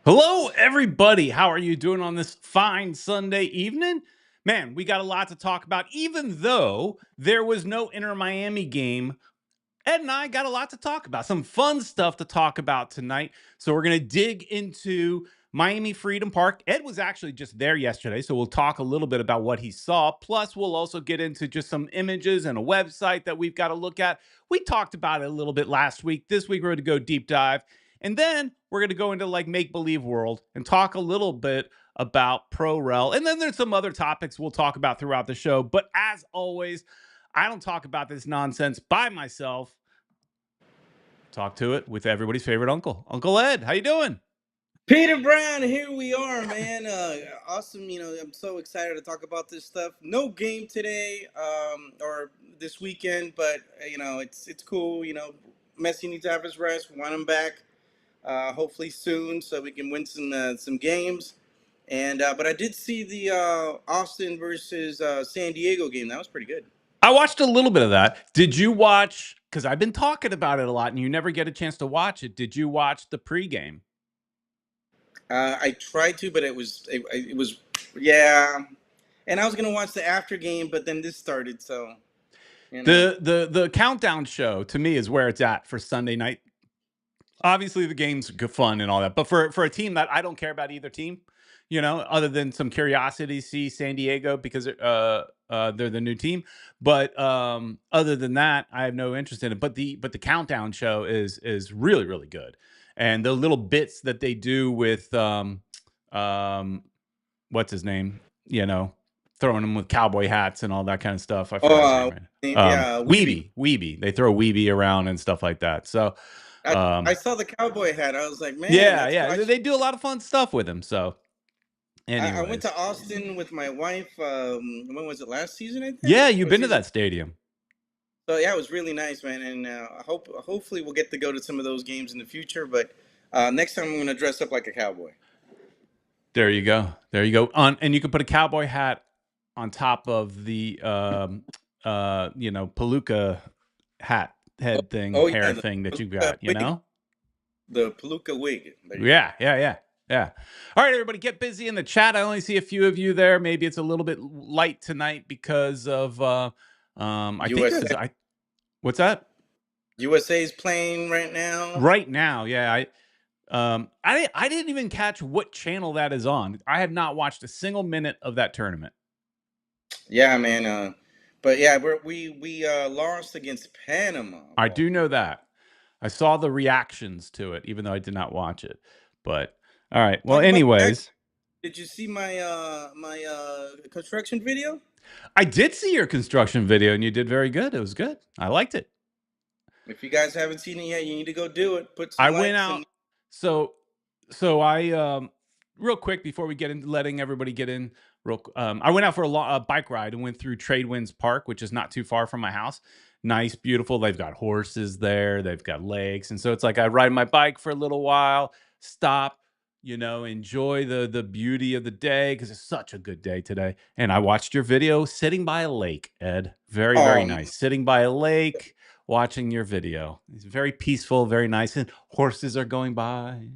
Hello, everybody. How are you doing on this fine Sunday evening? Man, we got a lot to talk about. Even though there was no Inter Miami game, Ed and I got a lot to talk about. Some fun stuff to talk about tonight. So we're going to dig into Miami Freedom Park. Ed was actually just there yesterday, so we'll talk a little bit about what he saw. Plus, we'll also get into just some images and a website that we've got to look at. We talked about it a little bit last week. This week, we're going to go deep dive. And then we're going to go into like make believe world and talk a little bit about pro rel. And then there's some other topics we'll talk about throughout the show. But as always, I don't talk about this nonsense by myself. Talk to it with everybody's favorite uncle, Uncle Ed. How you doing? Peter Brown, here we are, man. Awesome. I'm so excited to talk about this stuff. No game today, or this weekend, but it's cool. Messi needs to have his rest. We want him back, hopefully soon, so we can win some games. And but I did see the Austin versus San Diego game. That was pretty good. I watched a little bit of that. Did you watch? Because I've been talking about it a lot, and you never get a chance to watch it. Did you watch the pregame? I tried to, but it was yeah. And I was gonna watch the after game, but then this started, so. The countdown show to me is where it's at for Sunday night. Obviously, the game's fun and all that, but for a team that I don't care about either team, other than some curiosity, see San Diego because they're the new team. But other than that, I have no interest in it. But the countdown show is really really good, and the little bits that they do with what's his name, throwing them with cowboy hats and all that kind of stuff. I forgot his name right now. Yeah, Weeby. They throw Weeby around and stuff like that. So. I saw the cowboy hat. I was like, man, Yeah. They do a lot of fun stuff with him. So, I went anyways. to Austin with my wife. When was it? Last season, I think. Yeah, you've been to that stadium. So yeah, it was really nice, man. And hopefully we'll get to go to some of those games in the future. But next time I'm gonna dress up like a cowboy. There you go. And you can put a cowboy hat on top of the palooka hat head thing, hair thing that you got, The palooka wig. Yeah. All right, everybody, get busy in the chat. I only see a few of you there. Maybe it's a little bit light tonight because of I USA. think what's that? USA's playing right now. Right now, yeah. I didn't even catch what channel that is on. I have not watched a single minute of that tournament. Yeah, man. But yeah, we lost against Panama. I do know that. I saw the reactions to it, even though I did not watch it. But all right. Well, anyways. Did you see my construction video? I did see your construction video, and you did very good. It was good. I liked it. If you guys haven't seen it yet, you need to go do it. I went out. So I real quick before we get into letting everybody get in. I went out for a bike ride and went through Tradewinds Park, which is not too far from my house. Nice, beautiful. They've got horses there. They've got lakes, and so it's like I ride my bike for a little while, stop, enjoy the beauty of the day because it's such a good day today. And I watched your video sitting by a lake, Ed. Very, very nice. Sitting by a lake, watching your video. It's very peaceful, very nice, and horses are going by.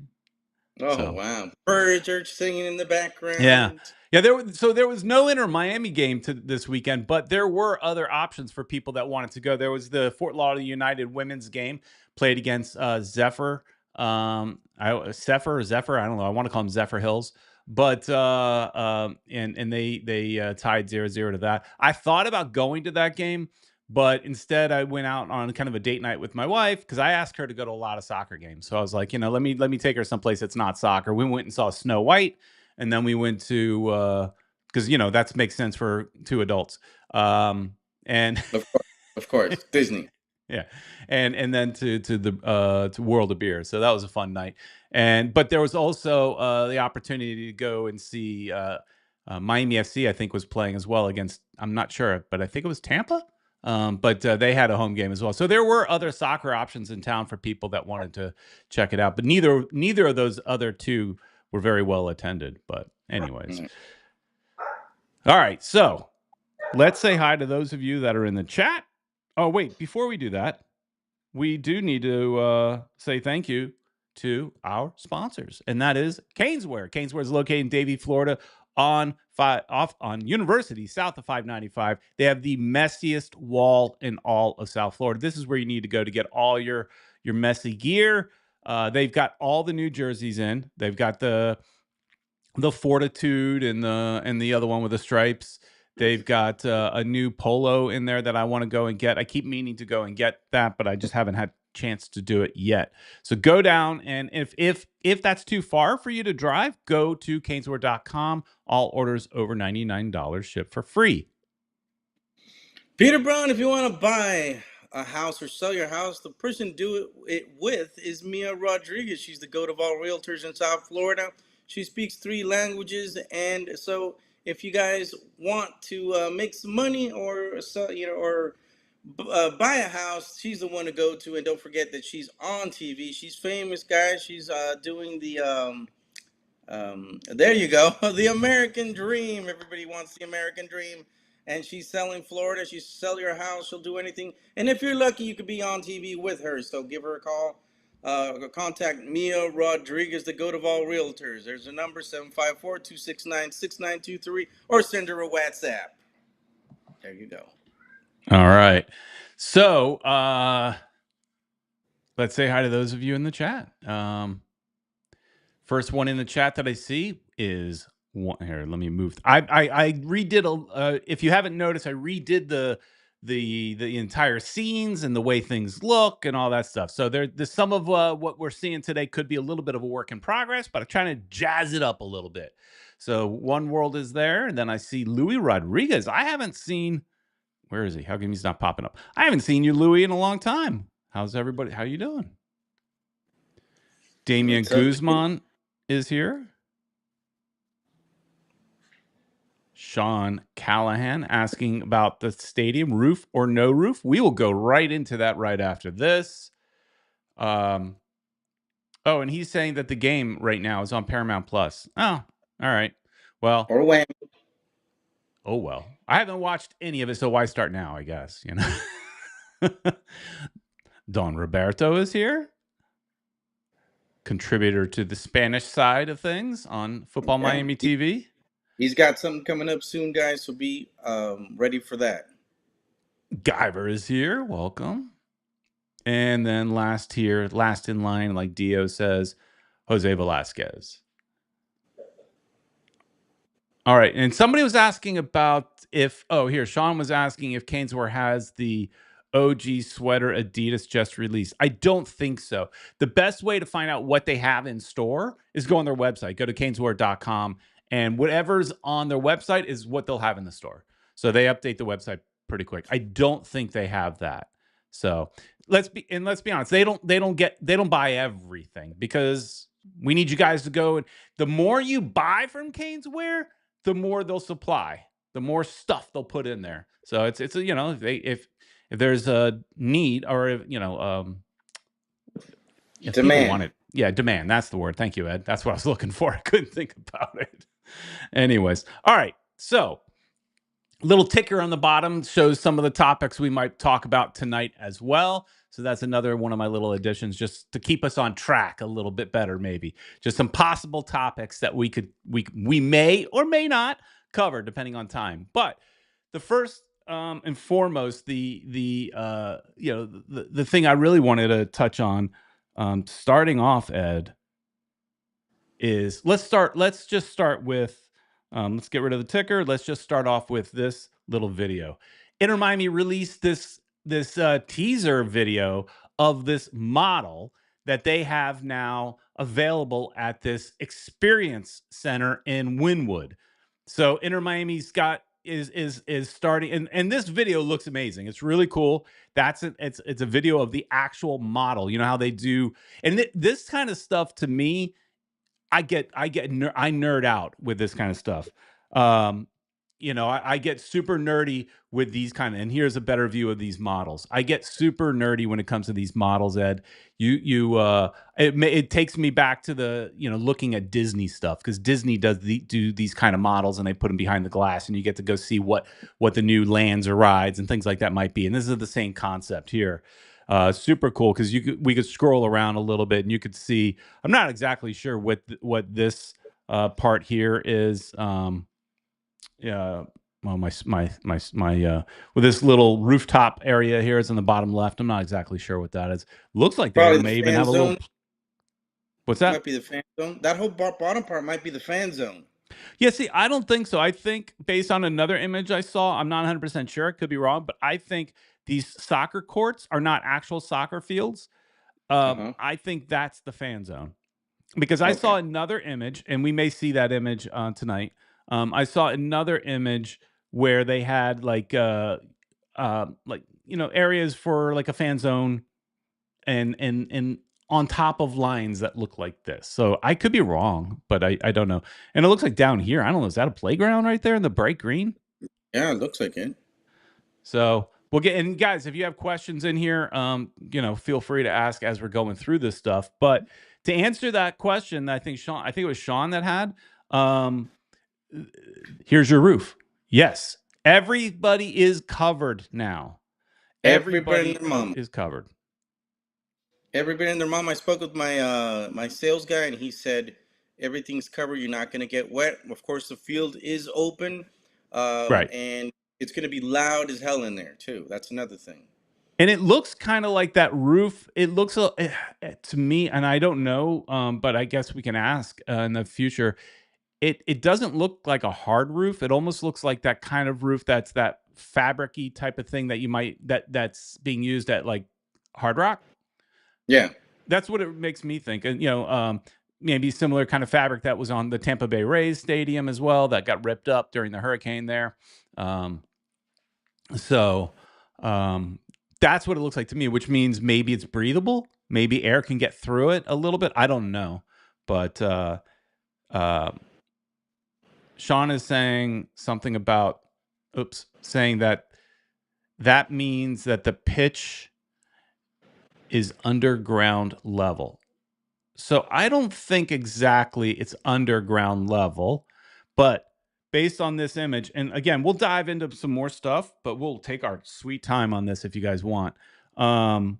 Wow. Birds are singing in the background. Yeah. There was no Inter Miami game this weekend, but there were other options for people that wanted to go. There was the Fort Lauderdale United women's game played against Zephyr. Zephyr, I don't know. I want to call them Zephyr Hills, but and they tied 0-0 to that. I thought about going to that game, but instead I went out on kind of a date night with my wife because I asked her to go to a lot of soccer games. So I was like, let me take her someplace that's not soccer. We went and saw Snow White, and then we went to because that makes sense for two adults. And of course, Disney. Yeah, and then to the to World of Beer. So that was a fun night. But there was also the opportunity to go and see Miami FC. I think was playing as well against. I'm not sure, but I think it was Tampa. But they had a home game as well. So there were other soccer options in town for people that wanted to check it out. But neither of those other two were very well attended. But anyways, all right. So let's say hi to those of you that are in the chat. Oh, wait, before we do that, we do need to say thank you to our sponsors, and that is Caneswear. Caneswear is located in Davie, Florida, on University, south of 595. They have the messiest wall in all of South Florida. This is where you need to go to get all your messy gear. They've got all the new jerseys in. They've got the Fortitude and the other one with the stripes. They've got a new polo in there that I want to go and get. I keep meaning to go and get that, but I just haven't had chance to do it yet. So go down, and if that's too far for you to drive, go to caneswear.com. All orders over $99 ship for free. Peter Brown, if you want to buy a house or sell your house, the person to do it with is Mia Rodrigues. She's the goat of all realtors in South Florida. She speaks 3 languages, and so if you guys want to make some money or sell, or buy a house, she's the one to go to. And don't forget that she's on TV. She's famous, guys. She's doing there you go. The American Dream. Everybody wants the American Dream. And she's selling Florida. She'll sell your house. She'll do anything. And if you're lucky, you could be on TV with her. So give her a call. Contact Mia Rodrigues, the goat of all realtors. There's a number, 754-269-6923. Or send her a WhatsApp. There you go. All right. So let's say hi to those of you in the chat. First one in the chat that I see is one here. Let me move. I redid if you haven't noticed, I redid the entire scenes and the way things look and all that stuff. So there's some of what we're seeing today could be a little bit of a work in progress, but I'm trying to jazz it up a little bit. So One World is there, and then I see Louis Rodrigues. I haven't seen. Where is he? How come he's not popping up? I haven't seen you, Louis, in a long time. How's everybody? How you doing? Damian Guzman is here. Sean Callahan asking about the stadium, roof or no roof. We will go right into that right after this. Oh, and he's saying that the game right now is on Paramount Plus. Oh, all right. Well, Or when. Oh well. I haven't watched any of it, so why start now? I guess Don Roberto is here, contributor to the Spanish side of things on Futbol Miami TV. He's got something coming up soon, guys, so be ready for that. Guyver is here. Welcome. And then last in line, like Dio says, Jose Velasquez. All right. And somebody was asking about Sean was asking if Caneswear has the OG sweater Adidas just released. I don't think so. The best way to find out what they have in store is go on their website. Go to caneswear.com, and whatever's on their website is what they'll have in the store. So they update the website pretty quick. I don't think they have that. So let's be honest. They don't buy everything, because we need you guys to go. And the more you buy from Caneswear, the more they'll supply, the more stuff they'll put in there. So it's if there's a need, or if demand. People want it. Yeah, demand. That's the word. Thank you, Ed. That's what I was looking for. I couldn't think about it. Anyways, all right. So little ticker on the bottom shows some of the topics we might talk about tonight as well. So that's another one of my little additions, just to keep us on track a little bit better, maybe. Just some possible topics that we may or may not cover depending on time. But the first and foremost, the thing I really wanted to touch on, starting off, Ed, is let's just start with let's get rid of the ticker. Let's just start off with this little video. Inter Miami released this teaser video of this model that they have now available at this experience center in Wynwood. So Inter Miami's is starting, and this video looks amazing. It's really cool. It's a video of the actual model. You know how they do, and this kind of stuff to me, I nerd out with this kind of stuff. I get super nerdy with these and here's a better view of these models. I get super nerdy when it comes to these models, Ed. It takes me back to the, looking at Disney stuff, because Disney do these kind of models, and they put them behind the glass, and you get to go see what the new lands or rides and things like that might be. And this is the same concept here. Super cool because we could scroll around a little bit and you could see. I'm not exactly sure what this part here is. Yeah. Well, with this little rooftop area here is in the bottom left. I'm not exactly sure what that is. Looks like they Probably the may even fan have a little. zone. What's that? Might be the fan zone. That whole bottom part might be the fan zone. Yeah, see, I don't think so. I think based on another image I saw, I'm not 100% sure. I could be wrong, but I think these soccer courts are not actual soccer fields. Uh huh. I think that's the fan zone because I saw Okay. another image, and we may see that image tonight. I saw another image where they had like areas for like a fan zone and on top of lines that look like this. So I could be wrong, but I don't know. And it looks like down here, I don't know, is that a playground right there in the bright green? Yeah, it looks like it. So we'll get and guys, if you have questions in here, feel free to ask as we're going through this stuff. But to answer that question, I think it was Sean that had, um, here's your roof. Yes, everybody is covered now. Everybody Everybody and their mom. is covered. Everybody and their mom. I spoke with my sales guy, and he said everything's covered. You're not gonna get wet. Of course, the field is open, Right. and it's gonna be loud as hell in there too. That's another thing. And it looks kind of like that roof. It looks to me, and I don't know, but I guess we can ask in the future. It doesn't look like a hard roof. It almost looks like that kind of roof that's that fabricy type of thing that that's being used at like Hard Rock. Yeah. That's what it makes me think. And maybe similar kind of fabric that was on the Tampa Bay Rays stadium as well that got ripped up during the hurricane there. Um, so um, that's what it looks like to me, which means maybe it's breathable. Maybe air can get through it a little bit. I don't know, but uh, Sean is saying something about, saying that means that the pitch is underground level. So I don't think exactly it's underground level, but based on this image, and again, we'll dive into some more stuff, but we'll take our sweet time on this if you guys want. Um,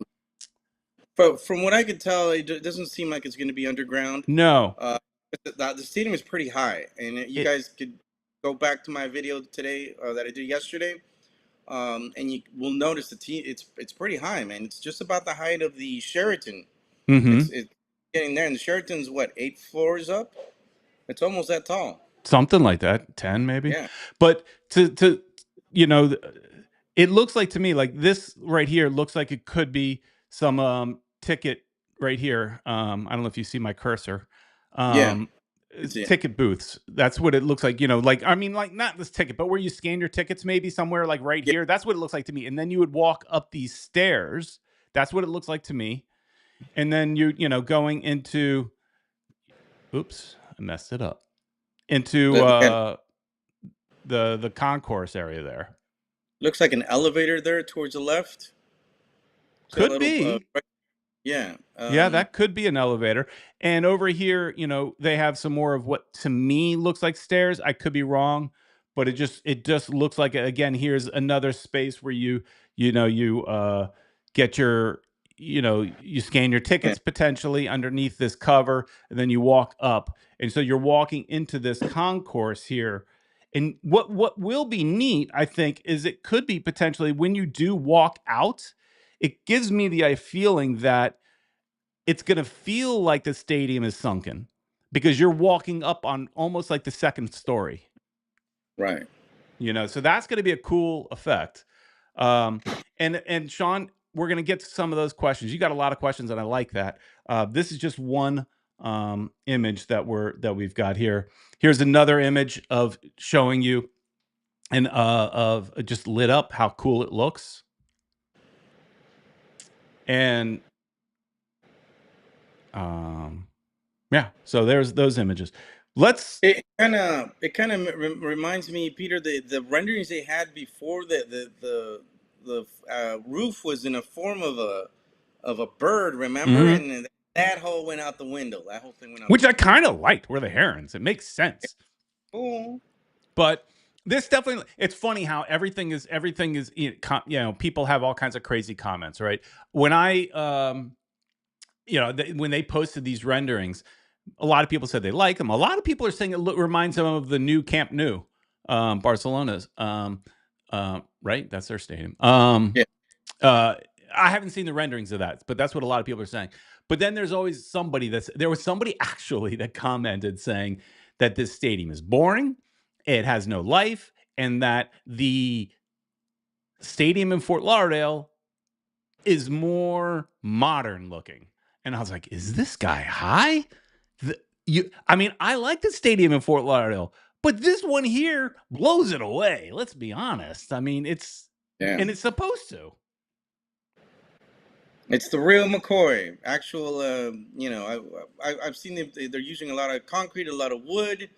But from what I could tell, doesn't seem like it's gonna be underground. no, Uh, the stadium is pretty high, and you it, guys could go back to my video today that I did yesterday, and you will notice the team. It's pretty high, man. It's just about the height of the Sheraton. mm-hmm. It's getting there, and the Sheraton's what 8 floors up. It's almost that tall. Something like that, 10 maybe. Yeah, But to you know, th- it looks like to me like this right here looks like it could be some ticket right here. I don't know if you see my cursor. yeah, Um it's it. Ticket booths. That's what it looks like, like I mean like not this ticket, but where you scan your tickets maybe somewhere like right Yeah, here. That's what it looks like to me. And then you would walk up these stairs. That's what it looks like to me. And then going into oops, I messed it up. Into yeah. the concourse area there. Looks like an elevator there towards the left. See that Could little be. yeah. Yeah, that could be an elevator. And over here, they have some more of what to me looks like stairs. I could be wrong, but it just looks like again, here's another space where you get your you scan your Yeah, tickets potentially underneath this cover, and then you walk up. And so you're walking into this concourse here. And what will be neat, I think, is it could be potentially when you do walk out, it gives me the feeling that it's gonna feel like the stadium is sunken because you're walking up on almost like the second story, right. so that's gonna be a cool effect. Um, and Sean, we're gonna get to some of those questions. You got a lot of questions, and I like that. This is just one image that we've got here. Here's another image of showing you and of just lit up how cool it looks. And um, yeah, so there's those images. Let's It kind of reminds me, Peter, the renderings they had before the roof was in a form of a bird, remember? mhm. And then that whole went out the window. That whole thing went out the Which I window. kind of liked were the herons. It makes sense. Cool. But This definitely, it's funny how everything is, people have all kinds of crazy comments, right? When I when they posted these renderings, a lot of people said they like them. A lot of people are saying reminds them of the new Camp Nou, Barcelona's. Right, that's their stadium. Yeah. Uh, I haven't seen the renderings of that, but that's what a lot of people are saying. But then there was somebody actually that commented saying that this stadium is boring, it has no life, and that the stadium in Fort Lauderdale is more modern looking. And I was like, is this guy high? I mean, I like the stadium in Fort Lauderdale, but this one here blows it away. Let's be honest. I mean, Yeah. and it's supposed to. It's the real McCoy. Actual, I've seen they're using a lot of concrete, a lot of wood.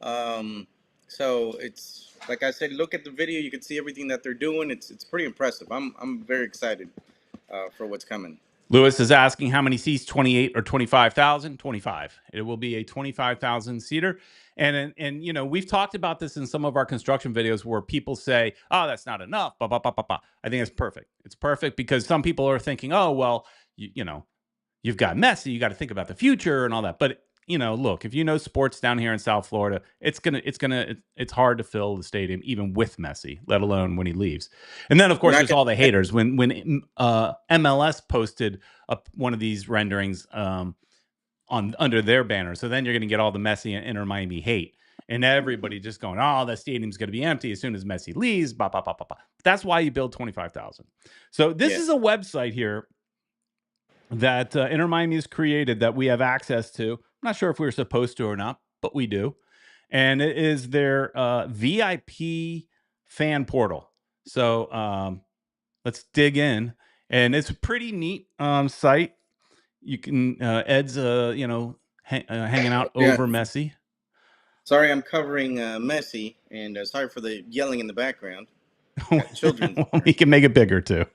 Um, so it's like I said, look at the video. You can see everything that they're doing. It's pretty impressive. I'm very excited for what's coming. Lewis is asking how many seats, 28 or 25,000? 25. It will be a 25,000 seater. And we've talked about this in some of our construction videos where people say, "Oh, that's not enough." Bah, bah, bah, bah, bah. I think it's perfect. It's perfect because some people are thinking, "Oh, well, you've got Messi, you got to think about the future and all that." But look, if you know sports down here in South Florida, it's hard to fill the stadium even with Messi, let alone when he leaves. And then of We're course not there's gonna. all the haters when MLS posted up one of these renderings on under their banner. So then you're going to get all the Messi and Inter Miami hate. And everybody just going, "Oh, the stadium's going to be empty as soon as Messi leaves." Bah, bah, bah, bah, bah. That's why you build 25,000. So this Yeah. is a website here that Inter Miami has created that we have access to. I'm not sure if we were supposed to or not, but we do. And it is their VIP fan portal. So let's dig in. And it's a pretty neat site. You can, Ed's, hanging out Yeah. over Messi. Sorry, I'm covering Messi, and sorry for the yelling in the background. Got children Well, here. we can make it bigger too.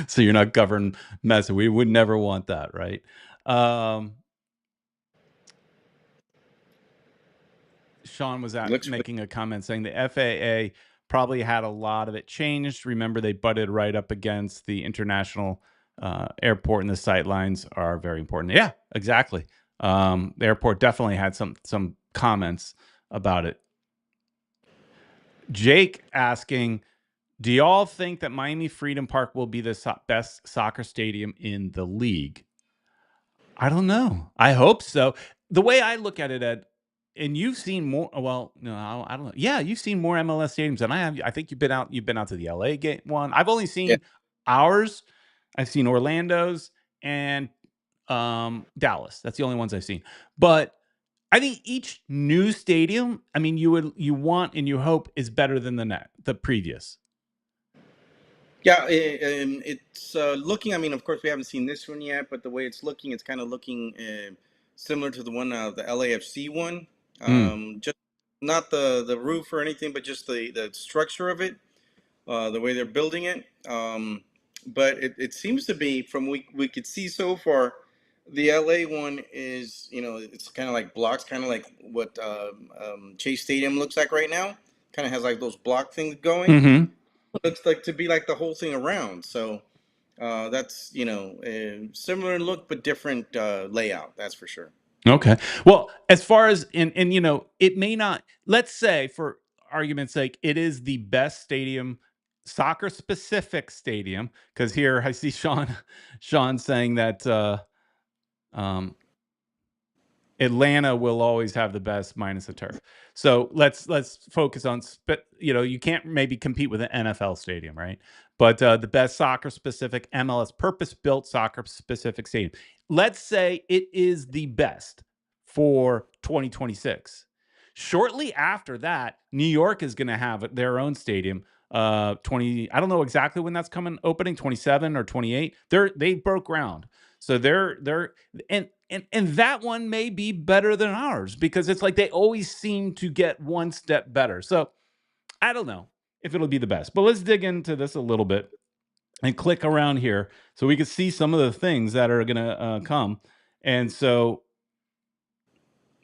So you're not covering Messi. We would never want that, right? Um, Sean was Looks. making a comment saying the FAA probably had a lot of it changed. Remember, they butted right up against the international airport, and the sight lines are very important. Yeah, exactly. The airport definitely had some comments about it. Jake asking, do y'all think that Miami Freedom Park will be the best soccer stadium in the league? I don't know. I hope so. The way I look at it, Ed, and you've seen more. Well, no, I don't know. Yeah, you've seen more MLS stadiums than I have. I think you've been out. You've been out to the LA game one. I've only Yeah. seen ours. I've seen Orlando's and Dallas. That's the only ones I've seen. But I think each new stadium, I mean, you want and you hope is better than the previous. Yeah, it's looking. I mean, of course, we haven't seen this one yet, but the way it's looking, it's kind of looking similar to the one, the LAFC one. Mm. Just not the roof or anything, but just the structure of it, the way they're building it. But it seems to be, from we could see so far, the LA one is, it's kind of like blocks, kind of like what Chase Stadium looks like right now. Kind of has like those block things going. Hmm. Looks like to be like the whole thing around. So that's a similar look but different layout. That's for sure. Okay. Well, as far as and it may not. Let's say, for argument's sake, it is the best stadium, soccer specific stadium. Because here I see Sean saying that um, Atlanta will always have the best minus the turf. So let's focus on you can't maybe compete with an NFL stadium, right? But the best soccer specific MLS purpose built soccer specific stadium. Let's say it is the best for 2026. Shortly after that, New York is going to have their own stadium. 20, I don't know exactly when that's coming opening, 27 or 28. They broke ground. So they're and that one may be better than ours because it's like they always seem to get one step better. So I don't know if it'll be the best, but let's dig into this a little bit and click around here so we can see some of the things that are going to come. And so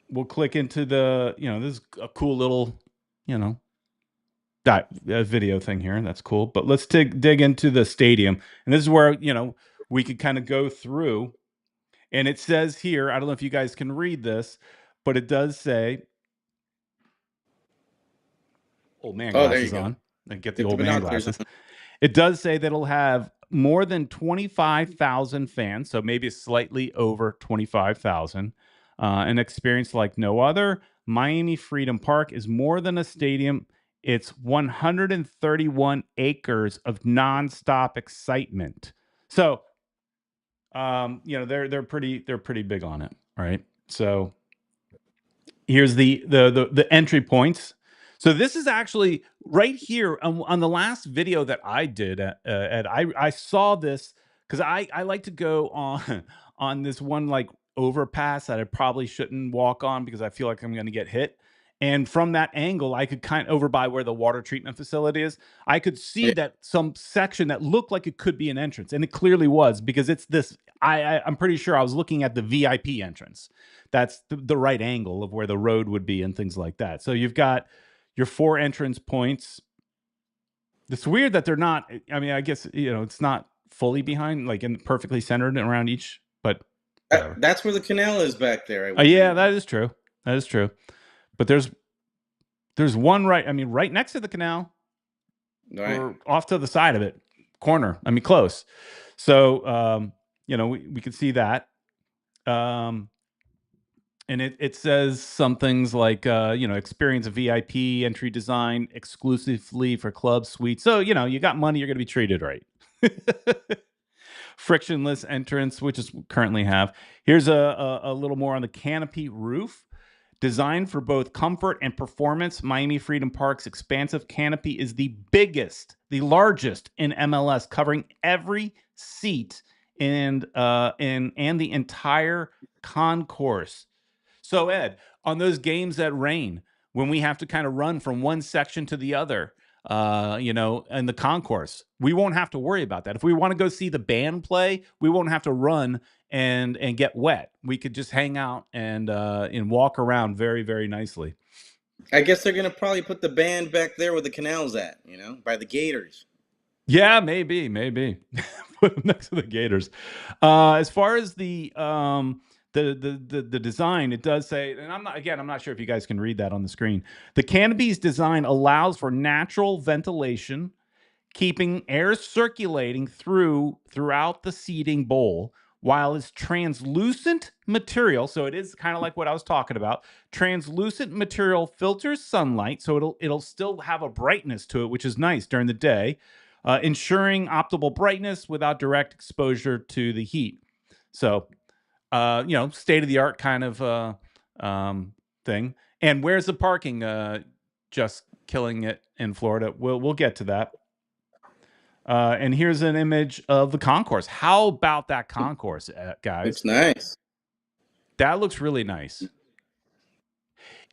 we'll click into this is a cool little, you know, that video thing here. That's cool. But let's dig into the stadium. And this is where, we could kind of go through. And it says here, I don't know if you guys can read this, but it does say, old man Oh, there you glasses go. on. And get the Get the old man binoculars glasses. on. It does say that it'll have more than 25,000 fans, so maybe slightly over 25,000. An experience like no other. Miami Freedom Park is more than a stadium. It's 131 acres of nonstop excitement. So, they're pretty big on it, right? So here's the entry points. So this is actually right here on the last video that I did. Ed, I saw this because I like to go on on this one like overpass that I probably shouldn't walk on because I feel like I'm going to get hit. And from that angle, I could kind of over by where the water treatment facility is. I could see Yeah. that some section that looked like it could be an entrance, and it clearly was because it's this. I'm pretty sure I was looking at the VIP entrance. That's the right angle of where the road would be and things like that. So you've got your 4 entrance points. It's weird that they're not. I mean, I guess it's not fully behind, like in perfectly centered around each, but whatever. That's where the canal is back there, I would Yeah, imagine. that is true. That is true. But there's one right. I mean, right next to the canal, Right. or off to the side of it, corner. I mean, close. So we can see that. And it says some things like, experience a VIP entry design exclusively for club suites. So, you got money, you're going to be treated right. Frictionless entrance, which is currently have. Here's a little more on the canopy roof. Designed for both comfort and performance, Miami Freedom Park's expansive canopy is the largest in MLS, covering every seat and the entire concourse. So, Ed, on those games that rain, when we have to kind of run from one section to the other, in the concourse, we won't have to worry about that. If we want to go see the band play, we won't have to run and get wet. We could just hang out and walk around very, very nicely. I guess they're gonna probably put the band back there where the canal's at, by the Gators. Yeah, maybe. Put them next to the Gators. As far as the design, it does say, and I'm not sure if you guys can read that on the screen. The canopy's design allows for natural ventilation, keeping air circulating throughout the seating bowl, while its translucent material, so it is kind of like what I was talking about. Translucent material filters sunlight, so it'll still have a brightness to it, which is nice during the day, ensuring optimal brightness without direct exposure to the heat. So, state of the art kind of thing. And where's the parking? Just killing it in Florida. We'll get to that. And here's an image of the concourse. How about that concourse, guys? Looks nice. That looks really nice.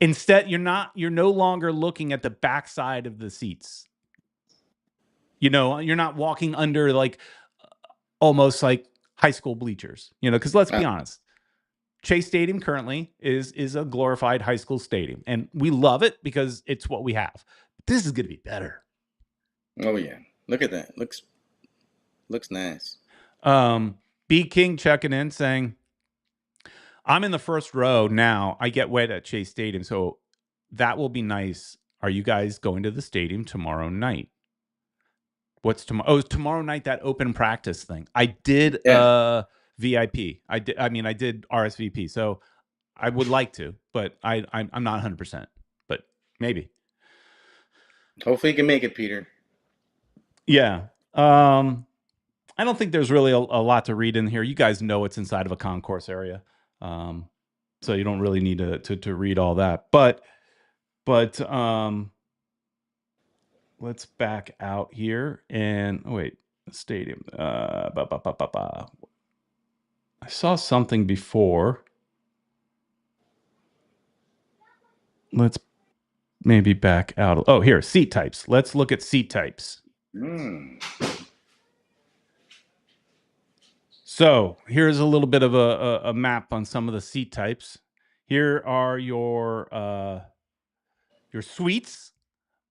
Instead, you're no longer looking at the backside of the seats. You're not walking under like almost like high school bleachers, because let's be honest. Chase Stadium currently is a glorified high school stadium, and we love it because it's what we have. This is going to be better. Oh yeah, look at that. Looks nice. B King checking in saying, I'm in the first row now. I get wet at Chase Stadium, so that will be nice. Are you guys going to the stadium tomorrow night? What's tomorrow? Oh, tomorrow night, that open practice thing. I did VIP. I did RSVP. So I would like to, but I'm not 100%. But maybe. Hopefully you can make it, Peter. Yeah. I don't think there's really a lot to read in here. You guys know it's inside of a concourse area. So you don't really need to read all that. But let's back out here and wait, stadium. I saw something before. Let's maybe back out. Oh, here, seat types. Let's look at seat types. So here's a little bit of a map on some of the seat types. Here are your suites.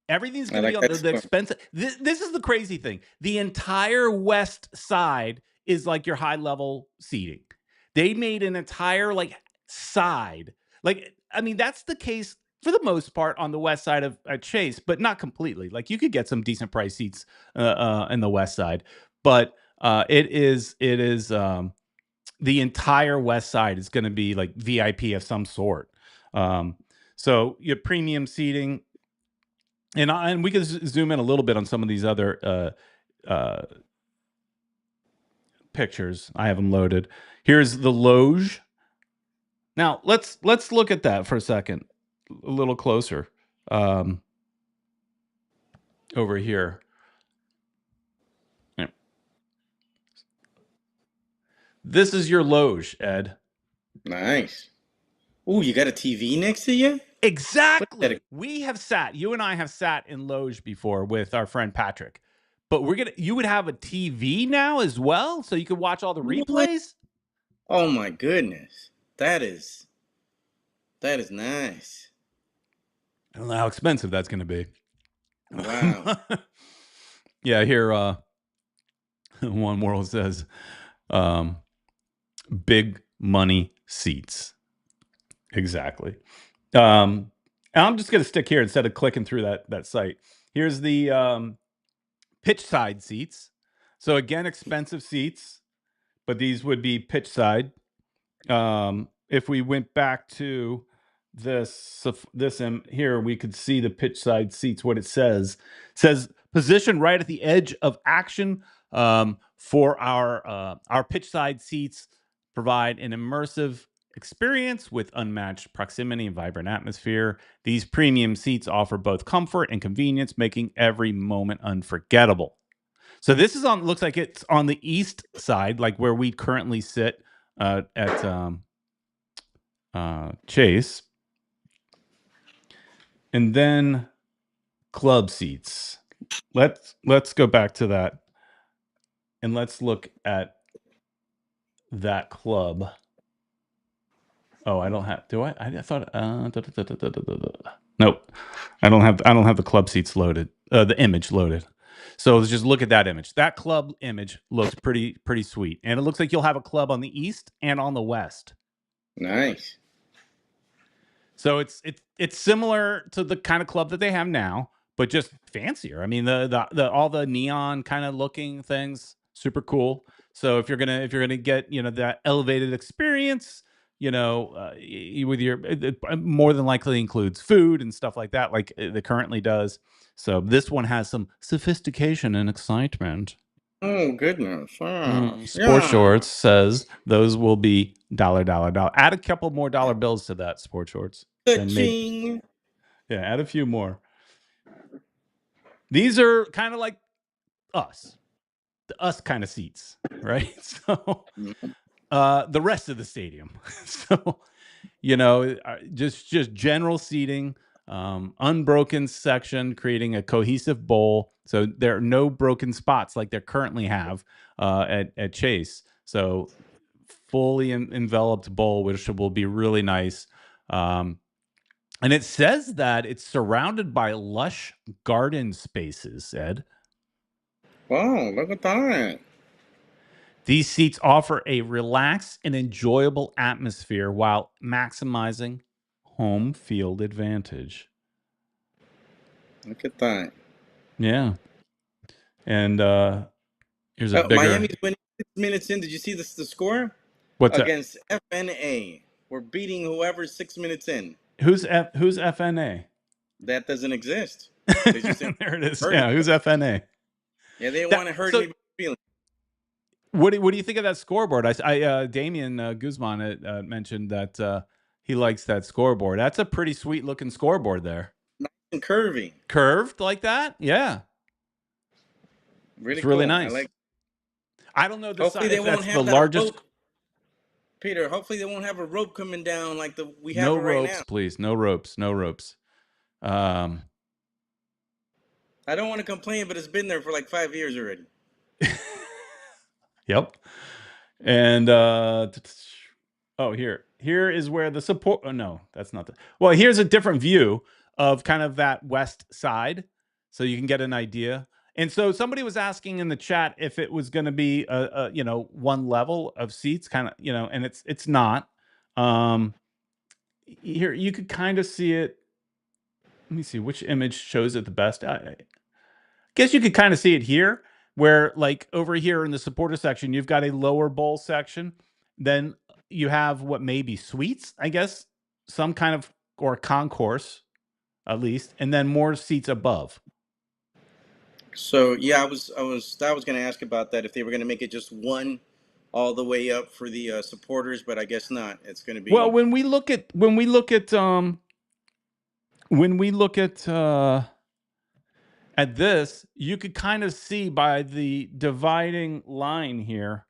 Everything's I going to be like on that the spot. expensive. This is the crazy thing. The entire west side is like your high level seating. They made an entire like side. Like, I mean, that's the case for the most part on the west side of Chase, but not completely. Like, you could get some decent price seats in the west side, but it is the entire west side is going to be like VIP of some sort. Um, so your premium seating, and we can zoom in a little bit on some of these other pictures. I have them loaded. Here's the loge. Now let's look at that for a second, a little closer. Over here. Yeah. This is your loge, Ed. Nice. Ooh, you got a TV next to you? What is that? Exactly. You and I have sat in loge before with our friend Patrick. But you would have a TV now as well, so you could watch all the What? replays? Oh my goodness. That is nice. I don't know how expensive that's going to be. Wow. Yeah, here One World says um, big money seats. Exactly. And I'm just going to stick here instead of clicking through that site. Here's the pitch side seats. So again, expensive seats, but these would be pitch side. If we went back to this here, we could see the pitch side seats. What it says position right at the edge of action. For our pitch side seats, provide an immersive experience with unmatched proximity and vibrant atmosphere. These premium seats offer both comfort and convenience, making every moment unforgettable. So this looks like it's on the east side, like where we currently sit at Chase. And then club seats. Let's go back to that and let's look at that club. Oh, I don't have. Do I? I thought. Nope. I don't have the club seats loaded. The image loaded. So let's just look at that image. That club image looks pretty sweet, and it looks like you'll have a club on the east and on the west. Nice. So it's similar to the kind of club that they have now, but just fancier. I mean, the all the neon kind of looking things, super cool. So if you're gonna get that elevated experience, with your more than likely includes food and stuff like that, like it currently does. So this one has some sophistication and excitement. Oh goodness. Sports Yeah. Shorts says those will be dollar. Add a couple more dollar bills to that, Sports Shorts. Then maybe, Ka-ching. yeah, add a few more. These are kind of like us, the us kind of seats, right? So the rest of the stadium. So just general seating, unbroken section, creating a cohesive bowl. So there are no broken spots like they currently have at Chase. So fully enveloped bowl, which will be really nice. And it says that it's surrounded by lush garden spaces, Ed. Wow, look at that. These seats offer a relaxed and enjoyable atmosphere while maximizing home field advantage. Look at that. Yeah. And here's a bigger. Miami's winning 6 minutes in. Did you see the score? What's that? Against FNA. We're beating whoever's 6 minutes in. Who's FNA? That doesn't exist. They just There it is. hurt. Yeah, who's FNA? Yeah, they want to hurt So me feeling. what do you think of that scoreboard? Damian Guzman mentioned that he likes that scoreboard. That's a pretty sweet looking scoreboard there. Nice and curvy. Curved like that? Yeah. Really It's really cool. I nice. like. I don't know Hopefully they if won't that's the have that largest. rope, Peter. Hopefully they won't have a rope coming down like we have No it right now. ropes, please. No ropes. No ropes. I don't want to complain, but it's been there for like 5 years already. Yep. And here is where the support. Oh no, that's not the. Well, here's a different view of kind of that west side. so you can get an idea. And so somebody was asking in the chat if it was going to be one level of seats, kind of, and it's not. Um, Here you could kind of see it. Let me see which image shows it the best. I guess you could kind of see it here, where like over here in the supporter section, you've got a lower bowl section. Then you have what may be suites, I guess, some kind of, or concourse at least, and then more seats above. So yeah, I was going to ask about that if they were going to make it just one all the way up for the supporters, but I guess not. It's going to Well, be. when we look at this, you could kind of see by the dividing line here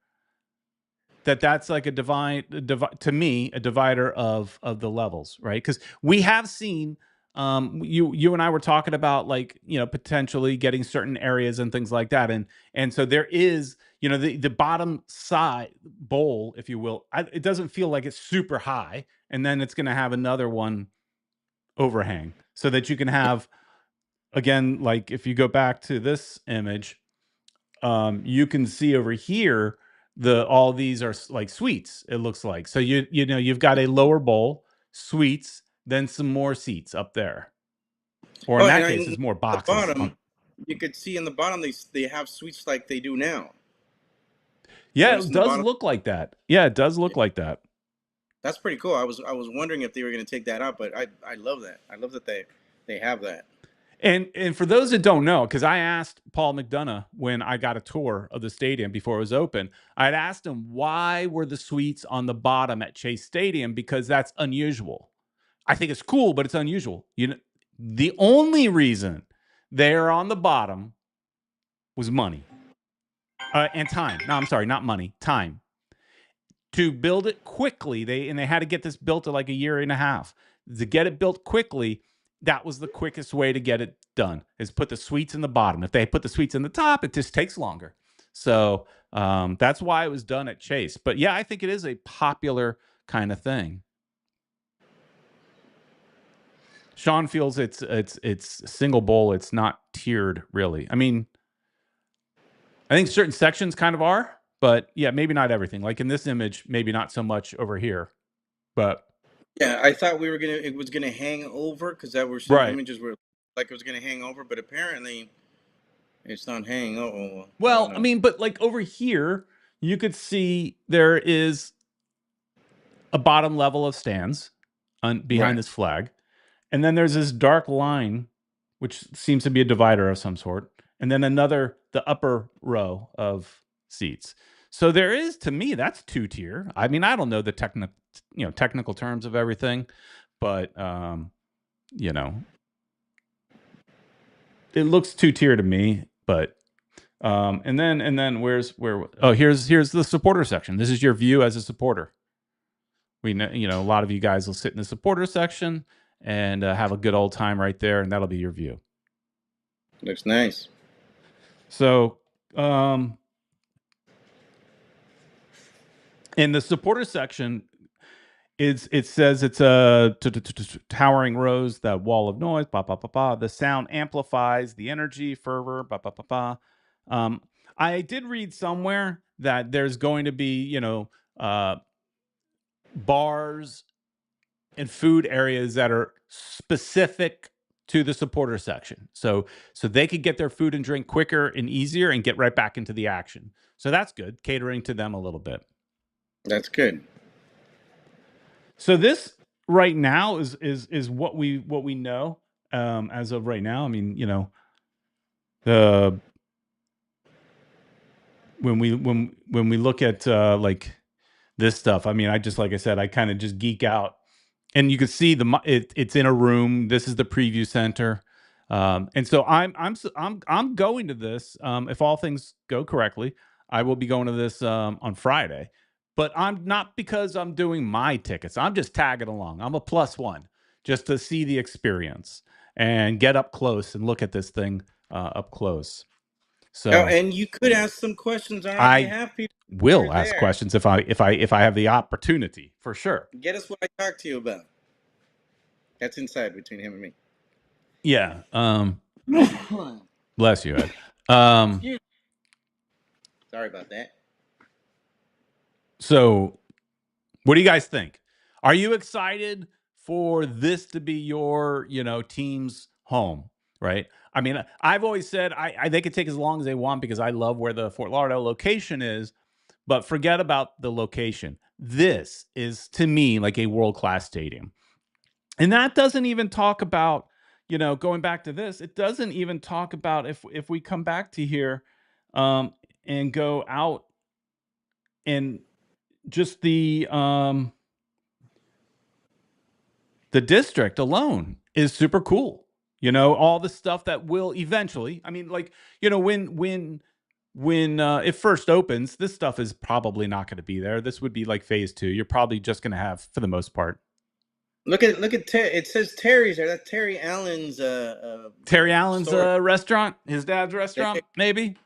that's like to me a divider of the levels, right? Because we have seen you and I were talking about, like, potentially getting certain areas and things like that, and so there is, the bottom side bowl, if you will. It doesn't feel like it's super high, and then it's going to have another one overhang so that you can have, again, like if you go back to this image, you can see over here all these are like suites, it looks like. So you've got a lower bowl, suites, then some more seats up there, or in Oh, that and case in it's more the boxes on. bottom, you could see in the bottom they have suites like they do now. Yeah, Notice it in the does bottom. look like that. Yeah, it does look like that. That's pretty cool. I was wondering if they were going to take that out, but I love that. I love that they have that. And for those that don't know, because I asked Paul McDonough when I got a tour of the stadium before it was open, I'd asked him why were the suites on the bottom at Chase Stadium, because that's unusual. I think it's cool, but it's unusual. The only reason they're on the bottom was money and time. No, I'm sorry, not money, time. To build it quickly, they had to get this built in like a year and a half. To get it built quickly, that was the quickest way to get it done, is put the suites in the bottom. If they put the suites in the top, it just takes longer. So that's why it was done at Chase. But yeah, I think it is a popular kind of thing. Sean feels it's single bowl. It's not tiered, really. I mean, I think certain sections kind of are, but yeah, maybe not everything. Like in this image, maybe not so much over here, but Yeah, I thought it was gonna hang over because there were some right. images where like it was gonna hang over, but apparently it's not hanging over. I don't Well, I know. mean, but like over here, you could see there is a bottom level of stands behind Right. this flag. And then there's this dark line, which seems to be a divider of some sort. And then the upper row of seats. So there is, to me, that's two tier. I mean, I don't know the technical terms of everything, but you know, it looks two tier to me. But and then here's the supporter section. This is your view as a supporter. We know, a lot of you guys will sit in the supporter section and have a good old time right there, and that'll be your view. Looks nice. So, in the supporter section, it says it's a towering rows, that wall of noise, ba ba ba ba. The sound amplifies the energy, fervor, ba ba ba ba. I did read somewhere that there's going to be, bars and food areas that are specific to the supporter section. So they could get their food and drink quicker and easier and get right back into the action. So that's good, catering to them a little bit. That's good. So this right now is what we know as of right now. I mean, the when we look at like this stuff, I mean, like I said, I kind of just geek out. And you can see it's in a room. This is the preview center, and so I'm going to this. If all things go correctly, I will be going to this on Friday. But I'm not, because I'm doing my tickets. I'm just tagging along. I'm a plus one just to see the experience and get up close and look at this thing up close. Oh, So and you could ask some questions on our I behalf, people. You're will ask there. questions if I have the opportunity, for sure. Get us what I talked to you about. That's inside between him and me. Yeah. Bless you, Ed. Excuse. Sorry about that. So, what do you guys think? Are you excited for this to be your, team's home? Right. I mean, I've always said they could take as long as they want because I love where the Fort Lauderdale location is. But forget about the location. This is to me like a world class stadium. And that doesn't even talk about, going back to this, it doesn't even talk about if we come back to here um, and go out and just the district alone is super cool. All the stuff that will eventually, I mean, like, when it first opens, this stuff is probably not going to be there. This would be like phase 2. You're probably just going to have, for the most part, Look at it says Terry's there. That's Terry Allen's Terry Allen's store. restaurant, his dad's There- restaurant, maybe.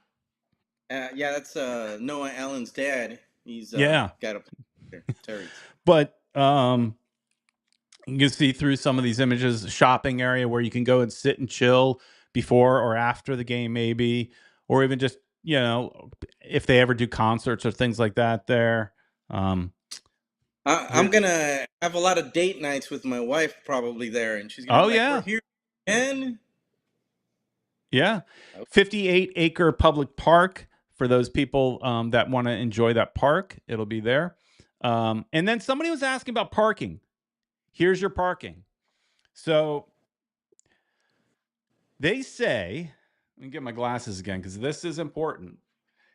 yeah, that's Noah Allen's dad. He's Yeah, got a there, Terry's. but you can see through some of these images, shopping area where you can go and sit and chill before or after the game, maybe, or even just if they ever do concerts or things like that there. Um, I'm gonna have a lot of date nights with my wife probably there, and she's gonna be oh like, "We're yeah, here again." yeah, Oh, 58-acre public park for those people that want to enjoy that park. It'll be there. And then somebody was asking about parking. Here's your parking. So they say, let me get my glasses again because this is important.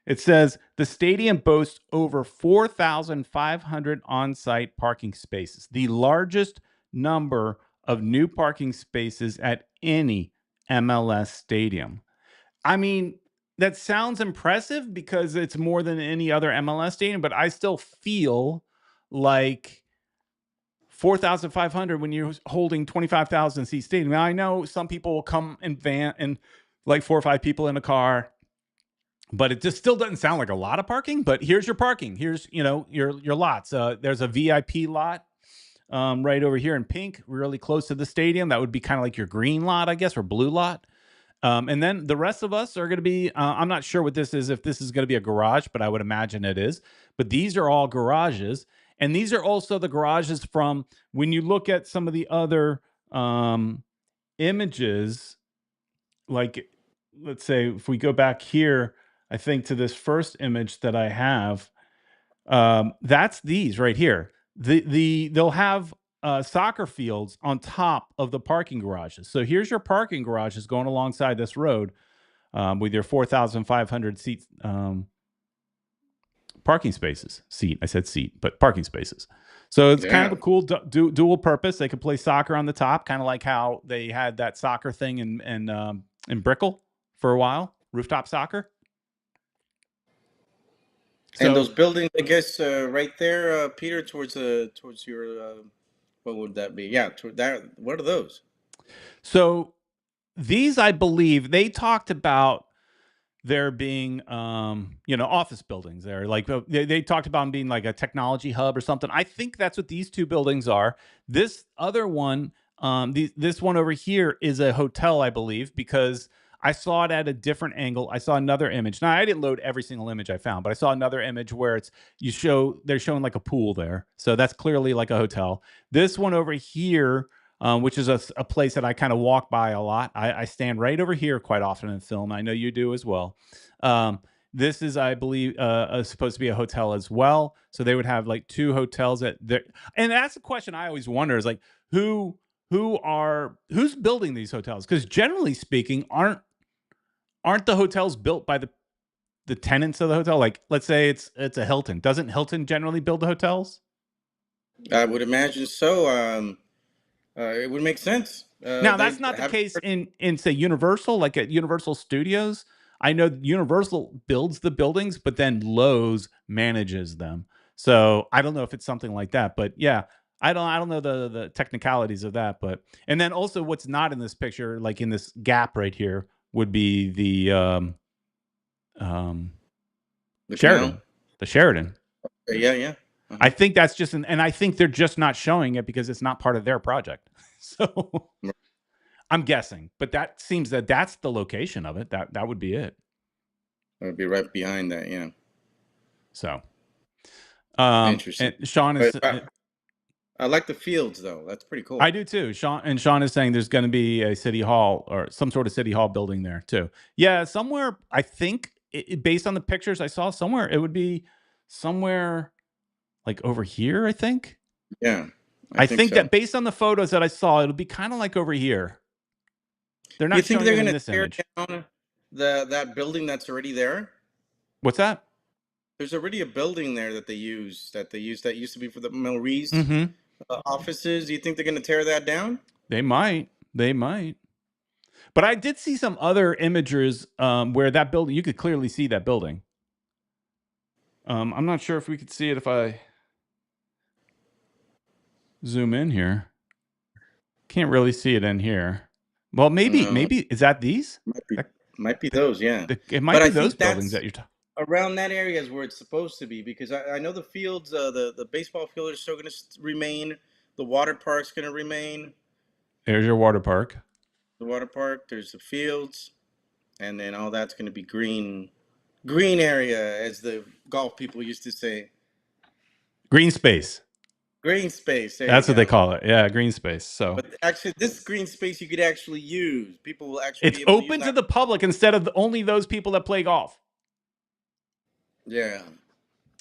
It says the stadium boasts over 4,500 on site parking spaces, the largest number of new parking spaces at any MLS stadium. I mean, that sounds impressive because it's more than any other MLS stadium, but I still feel like 4,500 when you're holding 25,000 seat stadium. Now, I know some people will come in van and like 4 or 5 people in a car, but it just still doesn't sound like a lot of parking. But here's your parking. Here's your lots. There's a VIP lot right over here in pink, really close to the stadium. That would be kind of like your green lot, I guess, or blue lot. And then the rest of us are going to be. I'm not sure what this is. If this is going to be a garage, but I would imagine it is. But these are all garages, and these are also the garages from when you look at some of the other images. Like, let's say if we go back here, I think to this first image that I have, that's these right here. They'll have soccer fields on top of the parking garages. So here's your parking garages going alongside this road with your 4,500 seat parking spaces. Seat, I said seat, but parking spaces. So it's kind of yeah. a cool dual purpose. They could play soccer on the top, kind of like how they had that soccer thing in Brickell for a while, rooftop soccer. And So those buildings, I guess, right there, Peter, towards your what would that be? Yeah, toward that. What are those? so these, I believe, they talked about there being office buildings there, like they talked about them being like a technology hub or something. I think that's what these two buildings are. This other one, this one over here is a hotel, I believe, because I saw it at a different angle. I saw another image. Now, I didn't load every single image I found, but I saw another image where they're showing like a pool there, so that's clearly like a hotel. This one over here, which is a place that I kind of walk by a lot. I stand right over here quite often in film. I know you do as well. This is, I believe, supposed to be a hotel as well. So they would have like two hotels at there. And that's the question I always wonder is like who's building these hotels? Because generally speaking, aren't the hotels built by the tenants of the hotel? Like, let's say it's a Hilton. Doesn't Hilton generally build the hotels? I would imagine so. It would make sense. Now, They that's not the have. case in say Universal, like at Universal Studios. I know Universal builds the buildings, but then Lowe's manages them. So I don't know if it's something like that, but yeah, I don't know the technicalities of that, but and then also what's not in this picture, like in this gap right here, would be um, The canal. Sheridan, the Sheridan. Yeah, yeah. I Uh-huh. think that's and I think they're just not showing it because it's not part of their project. So I'm guessing, but that seems that that's the location of it. That would be it. It would be right behind that. Yeah. So, Interesting. and Sean But is. I like the fields though. That's pretty I cool. do too. Sean is saying there's going to be a city hall or some sort of city hall building there too. Yeah, somewhere. I think based on the pictures I saw, somewhere it would be somewhere like over here. I think. Yeah, I I think think so. that based on the photos that I saw, it'll be kind of like over here. They're You not think showing they're it in gonna this tear image. down that building that's already there? What's that? There's already a building there that used to be for the Melrees Mm-hmm. offices. Do you think they're gonna tear that down? They might. They might. But I did see some other images where that building, you could clearly see that building. I'm not sure if we could see it if I zoom in here. Can't really see it in here. Well, No, maybe is that these? might be That, might be those. Yeah, it might but be I those think buildings that's that you're talking. around that area is where it's supposed to be because I know the fields, the baseball field is still gonna remain. The water park's gonna remain. There's your water park. The water park. There's the fields, and then all that's gonna be green area, as the golf people used to say. Green space. Green space. There you That's what they go. call it. Yeah, green space. So But actually, this green space you could actually use. People will actually it's be able to use open to that. the public instead of only those people that play golf. Yeah,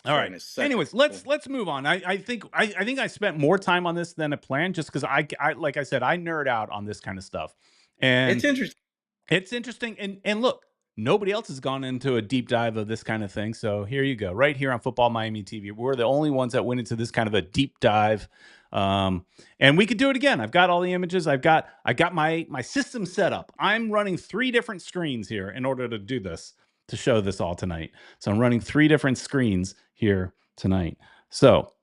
All trying right. to suck Anyways, it. let's move on. I think I spent more time on this than I planned, just because I like I said, I nerd out on this kind of stuff, It's and interesting. it's interesting. And look, nobody else has gone into a deep dive of this kind of thing. So here you go, right here on Football Miami TV. We're the only ones that went into this kind of a deep dive, and we could do it again. I've got all the images. I got my system set up. I'm running 3 different screens here in order to do this, to show this all tonight. So I'm running 3 different screens here tonight. So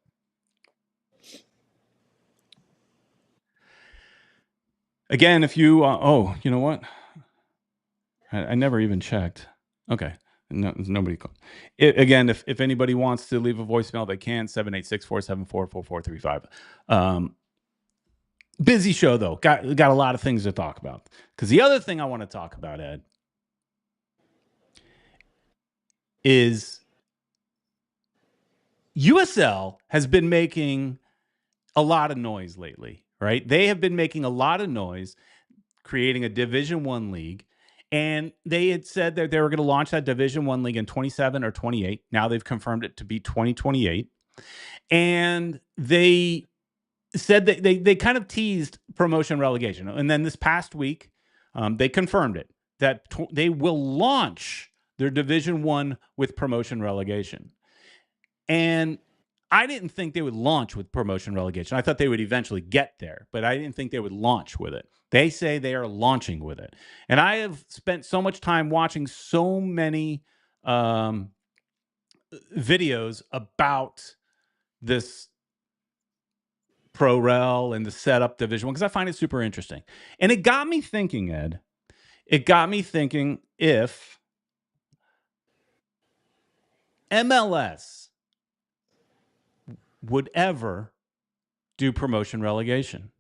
again, if you oh, you know what? I never even checked. Okay. No, there's nobody called. Again, if anybody wants to leave a voicemail, they can. 786-474-4435. Busy show though. Got a lot of things to talk about. Because the other thing I want to talk about, Ed, is USL has been making a lot of noise lately, right? They have been making a lot of noise creating a Division 1 league, and they had said that they were going to launch that Division 1 league in 27 or 28. Now they've confirmed it to be 2028. And they said that they kind of teased promotion relegation. And then this past week, they confirmed it that they will launch their Division 1 with promotion relegation. And I didn't think they would launch with promotion relegation. I thought they would eventually get there, but I didn't think they would launch with it. They say they are launching with it. And I have spent so much time watching so many videos about this Pro Rel and the setup Division 1 because I find it super interesting. And it got me thinking, Ed. It got me thinking if MLS would ever do promotion relegation.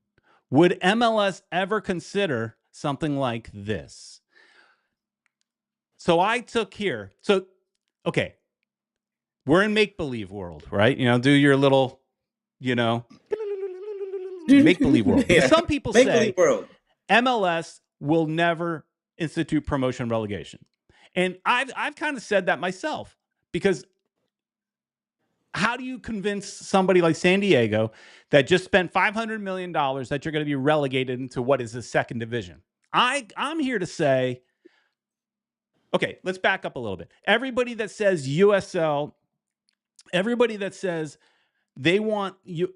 Would MLS ever consider something like this? So I took here. So, okay, we're in make-believe world, right? You know, do your little, you know, make-believe world. Yeah. Some people Make believe say world. MLS will never institute promotion relegation. And I've kind of said that myself because how do you convince somebody like San Diego that just spent $500 million that you're going to be relegated into what is the second division? I'm here to say, okay, let's back up a little bit. Everybody that says USL, everybody that says they want you,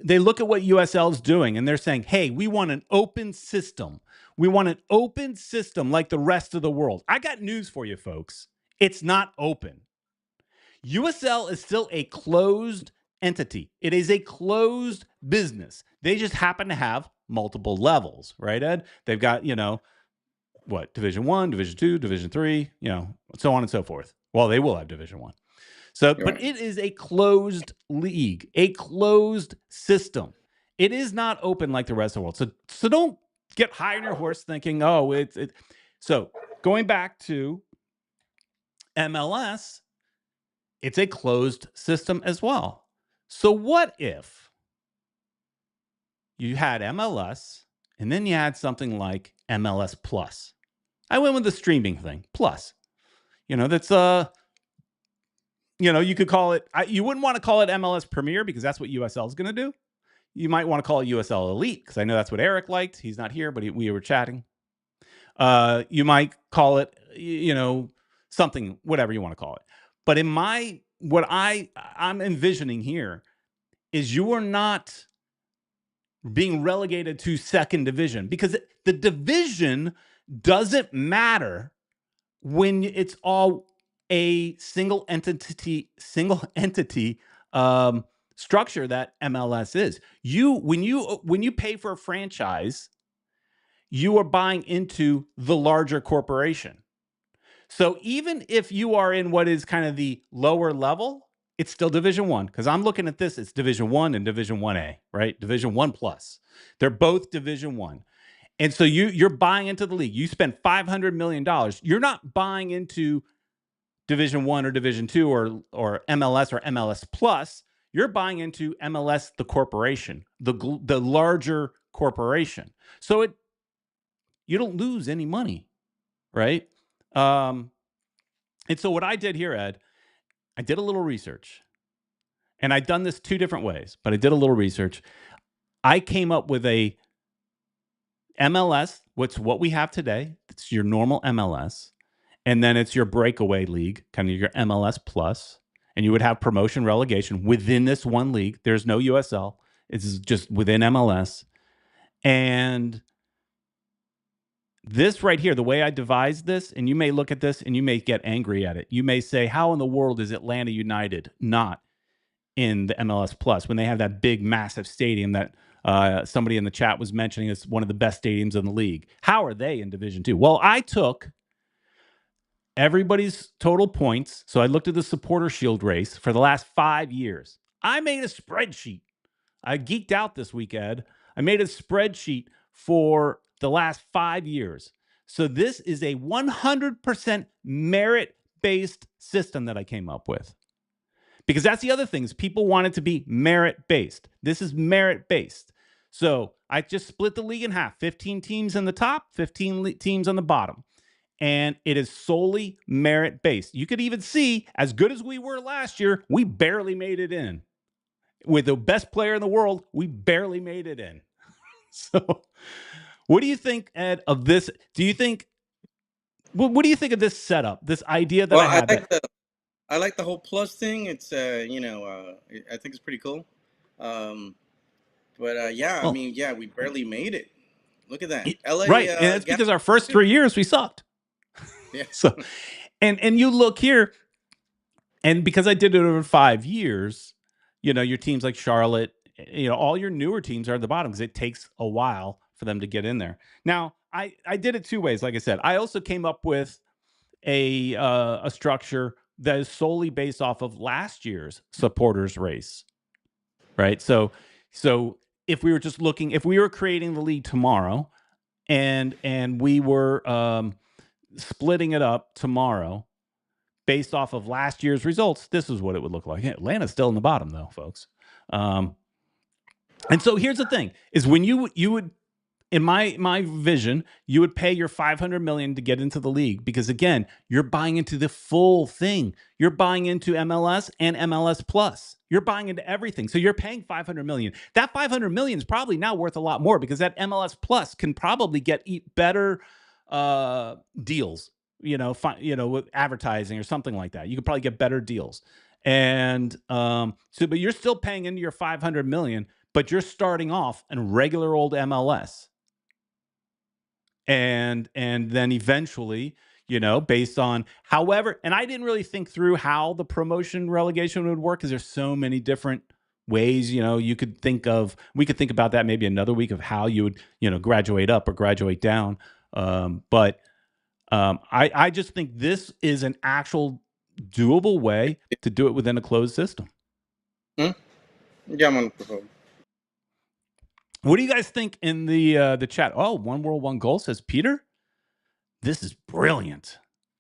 they look at what USL is doing and they're saying, hey, we want an open system. We want an open system like the rest of the world. I got news for you, folks. It's not open. USL is still a closed entity. It is a closed business. They just happen to have multiple levels, right, Ed? They've got, you know, what, Division 1, Division 2, Division 3, you know, so on and so forth. Well, they will have Division 1. So, You're but right. it is a closed league, a closed system. It is not open like the rest of the world. So don't get high on your horse thinking, oh, it's it. So going back to MLS, it's a closed system as well. So what if you had MLS and then you had something like MLS Plus? I went with the streaming thing, Plus. That's you could call it. You wouldn't want to call it MLS Premier because that's what USL is going to do. You might want to call it USL Elite because I know that's what Eric liked. He's not here, but we were chatting. You might call it, something, whatever you want to call it. But what I'm envisioning here is you are not being relegated to second division because the division doesn't matter when it's all a single entity structure that MLS is. When you pay for a franchise, you are buying into the larger corporation. So even if you are in what is kind of the lower level, it's still Division One because I'm looking at this. It's Division One and Division 1A, right? Division One plus. They're both Division One. And so you're buying into the league. You spend $500 million. You're not buying into Division One or Division Two or MLS or MLS Plus. You're buying into MLS, the corporation, the larger corporation. So you don't lose any money, right? And so what I did here, Ed, I did a little research, and I'd done this two different ways, but I did a little research. I came up with a MLS, what we have today. It's your normal MLS. And then it's your breakaway league, kind of your MLS plus. And you would have promotion relegation within this one league. There's no USL. It's just within MLS. And this right here, the way I devised this, and you may look at this and you may get angry at it. You may say, how in the world is Atlanta United not in the MLS Plus when they have that big, massive stadium that somebody in the chat was mentioning is one of the best stadiums in the league? How are they in Division Two? Well, I took everybody's total points. So I looked at the supporter shield race for the last 5 years. I made a spreadsheet. I geeked out this week, Ed. I made a spreadsheet for the last 5 years. So this is a 100% merit-based system that I came up with. Because that's the other thing is people want it to be merit-based. This is merit-based. So I just split the league in half. 15 teams in the top, 15 teams on the bottom. And it is solely merit-based. You could even see, as good as we were last year, we barely made it in. With the best player in the world, we barely made it in. So what do you think, Ed, of this? Do you think, what do you think of this setup, this idea that Well, I had that, I like the whole plus thing. It's I think it's pretty cool. But yeah, I well, mean, yeah, we barely made it. Look at that, LA. right. And that's because our first Galaxy. 3 years we sucked. Yeah. So, and you look here, and because I did it over 5 years, your teams like Charlotte, all your newer teams are at the bottom because it takes a while for them to get in there. Now, I did it two ways. Like I said, I also came up with a structure that is solely based off of last year's supporters race, right? So if we were creating the league tomorrow, and we were splitting it up tomorrow based off of last year's results, this is what it would look like. Atlanta's still in the bottom, though, folks. And so here's the thing: is when you would, in my vision, you would pay your $500 million to get into the league because again, you're buying into the full thing. You're buying into MLS and MLS Plus. You're buying into everything. So you're paying $500 million. That $500 million is probably now worth a lot more because that MLS Plus can probably get better deals. With advertising or something like that. You could probably get better deals. And but you're still paying into your $500 million, but you're starting off in regular old MLS. And then eventually, based on however, and I didn't really think through how the promotion relegation would work because there's so many different ways, we could think about that maybe another week of how you would, graduate up or graduate down. But I just think this is an actual doable way to do it within a closed system. Hmm? Llaman, por favor. What do you guys think in the chat? Oh, one world, one goal, says Peter. This is brilliant.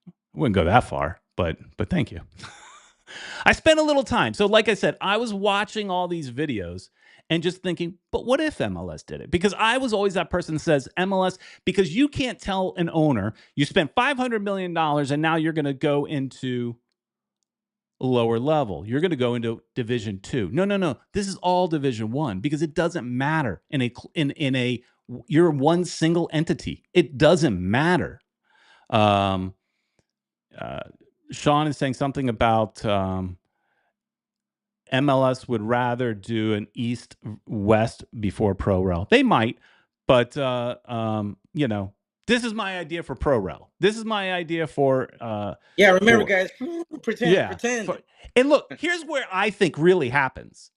I wouldn't go that far, but thank you. I spent a little time. So, like I said, I was watching all these videos and just thinking, but what if MLS did it? Because I was always that person that says MLS, because you can't tell an owner you spent $500 million and now you're going to go into a lower level. You're going to go into Division Two. No, no, no. This is all Division One because it doesn't matter in a you're one single entity. It doesn't matter. Um, uh, Sean is saying something about MLS would rather do an East West before Pro Rel. They might, but this is my idea for Pro Rel. This is my idea for Yeah, remember, for guys, pretend, yeah. pretend. And look, here's where I think really happens.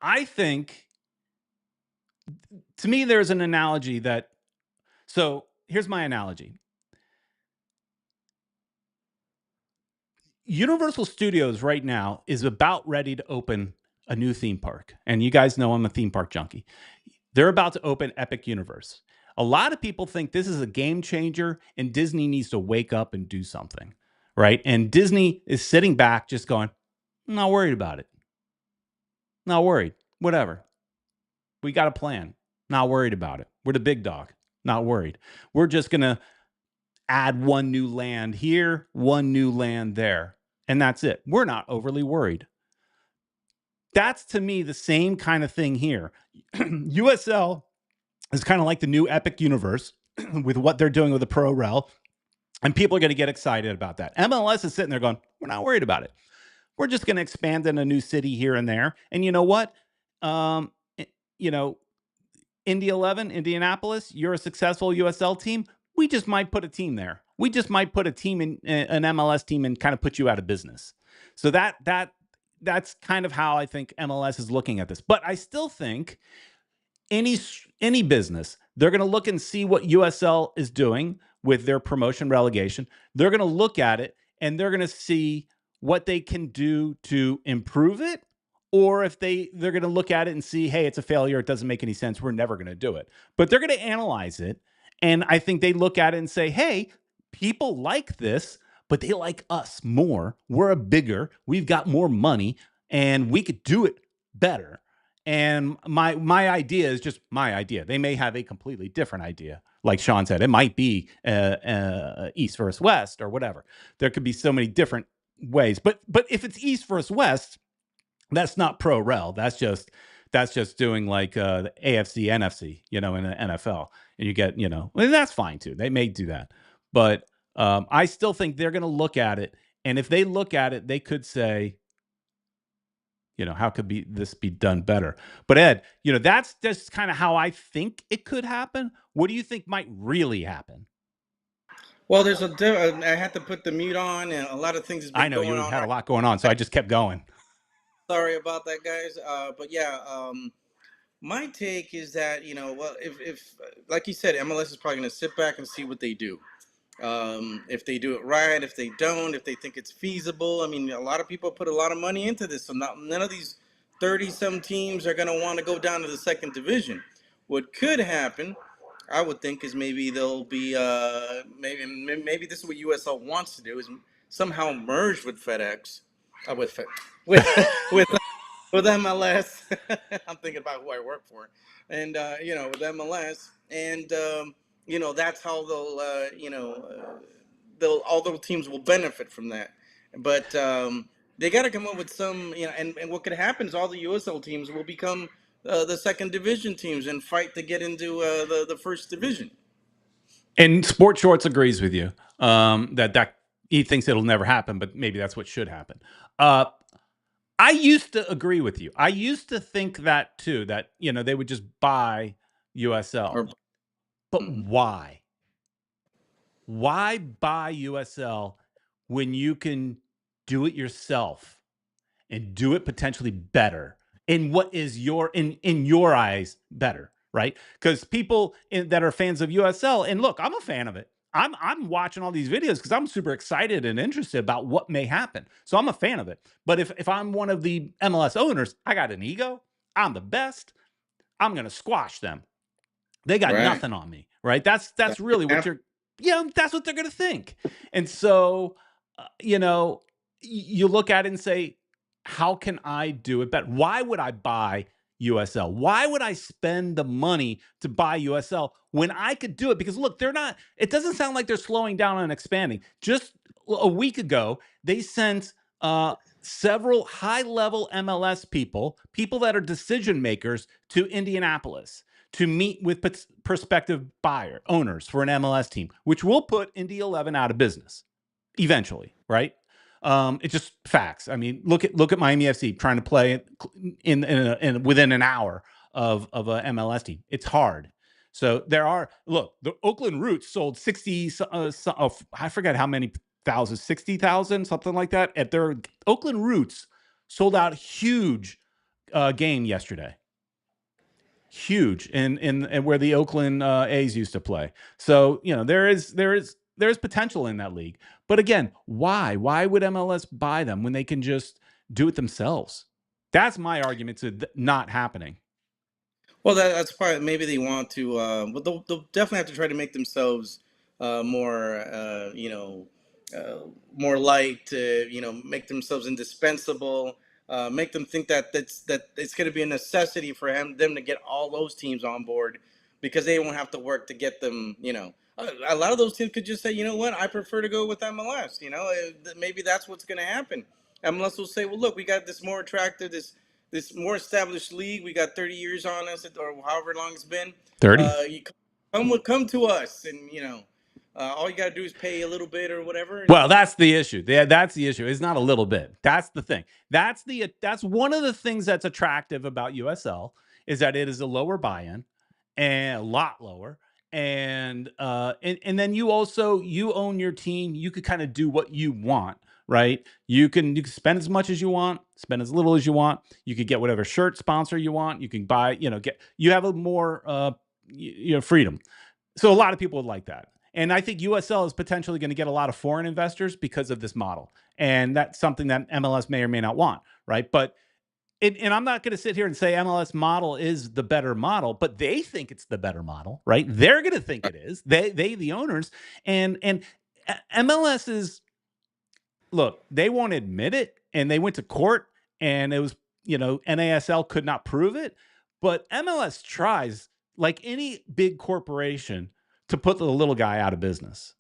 I think, to me, there's an analogy that. So here's my analogy. Universal Studios right now is about ready to open a new theme park. And you guys know I'm a theme park junkie. They're about to open Epic Universe. A lot of people think this is a game changer and Disney needs to wake up and do something, right? And Disney is sitting back just going, I'm not worried about it. Not worried. Whatever. We got a plan. Not worried about it. We're the big dog. Not worried. We're just going to add one new land here, one new land there. And that's it. We're not overly worried. That's, to me, the same kind of thing here. USL is kind of like the new Epic Universe with what they're doing with the Pro Rel. And people are going to get excited about that. MLS is sitting there going, we're not worried about it. We're just going to expand in a new city here and there. And you know what? You know, Indy 11, Indianapolis, you're a successful USL team. We just might put a team there. We just might put a team in an MLS team and kind of put you out of business. So that's kind of how I think MLS is looking at this. But I still think any business, they're going to look and see what USL is doing with their promotion relegation. They're going to look at it and they're going to see what they can do to improve it, or if they're going to look at it and see, hey, it's a failure, it doesn't make any sense, we're never going to do it. But they're going to analyze it, and I think they look at it and say, hey, people like this, but they like us more. We're bigger, we've got more money, and we could do it better. And my idea is just my idea. They may have a completely different idea. Like Sean said, it might be East versus West or whatever. There could be so many different ways. But if it's East versus West, that's not pro rel. That's just doing like the AFC, NFC, in the NFL, and you get, and that's fine too. They may do that, but I still think they're going to look at it, and if they look at it, they could say, how could this be done better? But Ed, that's just kind of how I think it could happen. What do you think might really happen? Well, I had to put the mute on, and a lot of things has I been know going you on. had a lot going on, so I just kept going. Sorry about that, guys. But yeah, my take is that well, if like you said, MLS is probably going to sit back and see what they do. If they do it right, if they don't, if they think it's feasible. I mean, a lot of people put a lot of money into this, so none of these 30-some teams are going to want to go down to the second division. What could happen, I would think, is maybe they'll be maybe this is what USL wants to do, is somehow merge with FedEx, with with with with MLS. I'm thinking about who I work for, and with MLS, and that's how they'll all those teams will benefit from that. But they got to come up with some, and what could happen is all the USL teams will become the second division teams and fight to get into the first division. And Sport Shorts agrees with you that he thinks it'll never happen, but maybe that's what should happen. I used to agree with you. I used to think that too, that they would just buy USL. But why? Why buy USL when you can do it yourself and do it potentially better in what is in your eyes better, right? Because people that are fans of USL, and look, I'm a fan of it. I'm watching all these videos because I'm super excited and interested about what may happen. So I'm a fan of it. But if I'm one of the MLS owners, I got an ego. I'm the best. I'm going to squash them. They got Right. nothing on me, right? That That's didn't really what happen. you're, that's what they're going to think. And so, you look at it and say, how can I do it better? Why would I buy USL? Why would I spend the money to buy USL when I could do it? Because look, they're not, it doesn't sound like they're slowing down and expanding. Just a week ago, they sent several high level MLS people that are decision makers to Indianapolis to meet with prospective owners for an MLS team, which will put Indy 11 out of business eventually, right? It's just facts. I mean, look at Miami FC trying to play in within an hour of a MLS team. It's hard. So the Oakland Roots sold 60. I forget how many thousand, 60,000, something like that. At their Oakland Roots sold out huge game yesterday, huge in where the Oakland A's used to play. So there's potential in that league. But again, why? Why would MLS buy them when they can just do it themselves? That's my argument to not happening. Well, that's part. Maybe they want to, but they'll definitely have to try to make themselves more, more light. Make themselves indispensable. Make them think that it's going to be a necessity for them to get all those teams on board, because they won't have to work to get them. A lot of those teams could just say, you know what, I prefer to go with MLS. Maybe that's what's going to happen. MLS will say, well, look, we got this more attractive, this more established league. We got 30 years on us, or however long it's been. 30. You come to us, and all you got to do is pay a little bit or whatever. Well, that's the issue. That's the issue. It's not a little bit. That's the thing. That's one of the things that's attractive about USL is that it is a lower buy-in and a lot lower. And then you own your team. You could kind of do what you want, right? You can spend as much as you want, spend as little as you want. You could get whatever shirt sponsor you want. You can buy, you have a more freedom. So a lot of people would like that. And I think USL is potentially going to get a lot of foreign investors because of this model. And that's something that MLS may or may not want, right? But and I'm not going to sit here and say MLS model is the better model, but they think it's the better model, right? They're going to think it is. They the owners, and MLS is, look, they won't admit it, and they went to court, and it was, NASL could not prove it, but MLS tries, like any big corporation, to put the little guy out of business.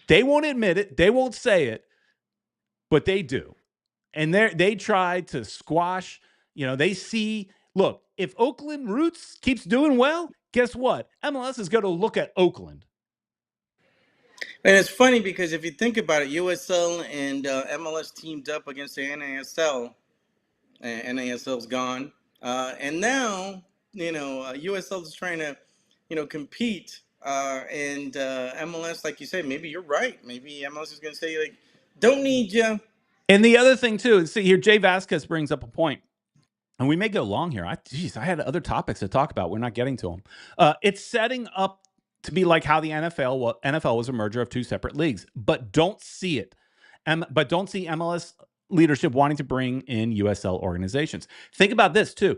They won't admit it, they won't say it, but they do. And they try to squash, they see, look, if Oakland Roots keeps doing well, guess what? MLS is going to look at Oakland. And it's funny because if you think about it, USL and MLS teamed up against the NASL. NASL's gone, and now USL is trying to compete, and MLS, like you said, maybe you're right. Maybe MLS is going to say, like, don't need you. And the other thing too, see here, Jay Vasquez brings up a point, and we may go long here. I had other topics to talk about. We're not getting to them. It's setting up to be like how the NFL was a merger of two separate leagues, but don't see it. But don't see MLS leadership wanting to bring in USL organizations. Think about this too.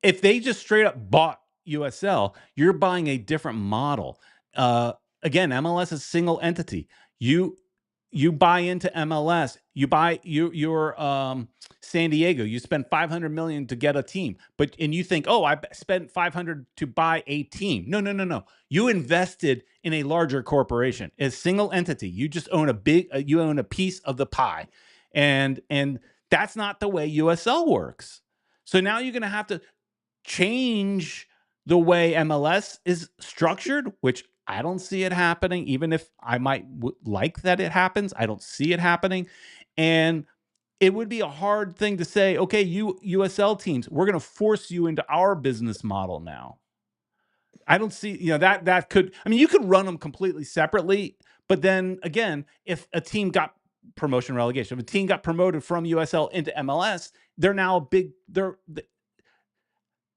If they just straight up bought USL, you're buying a different model. Again, MLS is a single entity. You buy into MLS. You're San Diego. You spend 500 million to get a team, and you think, oh, I spent 500 to buy a team. No, no, no, no. You invested in a larger corporation, a single entity. You just own you own a piece of the pie, and that's not the way USL works. So now you're going to have to change the way MLS is structured, which I don't see it happening. Even if I might like that it happens, I don't see it happening. And it would be a hard thing to say, okay, you USL teams, we're going to force you into our business model now. I don't see, that could, I mean, you could run them completely separately, but then again, if a team got promotion relegation, if a team got promoted from USL into MLS, they're now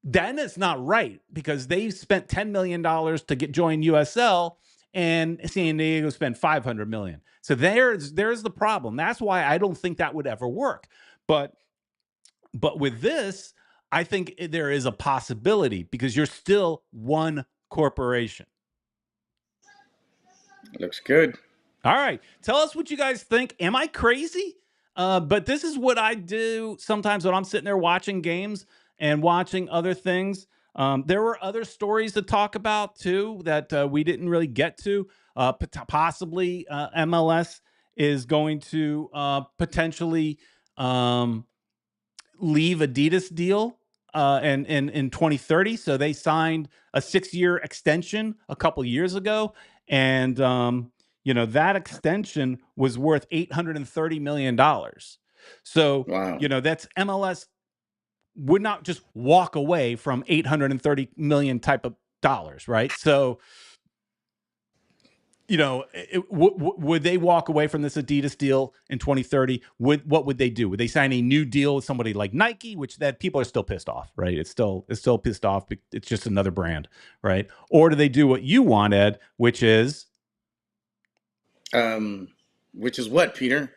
then it's not right, because they spent $10 million to join USL, and San Diego spent $500 million. So there's the problem. That's why I don't think that would ever work. But with this, I think there is a possibility because you're still one corporation. Looks good. All right. Tell us what you guys think. Am I crazy? But this is what I do sometimes when I'm sitting there watching games and watching other things. There were other stories to talk about too that we didn't really get to. Possibly MLS is going to potentially um, leave Adidas deal and in 2030. So they signed a 6-year extension a couple years ago, and that extension was worth $830 million. So Wow. that's MLS would not just walk away from 830 million type of dollars, right? So would they walk away from this Adidas deal in 2030? What would they do? Would they sign a new deal with somebody like Nike, which that people are still pissed off, right? It's still pissed off. It's just another brand, right? Or do they do what you want, Ed, which is Um, which is what, Peter?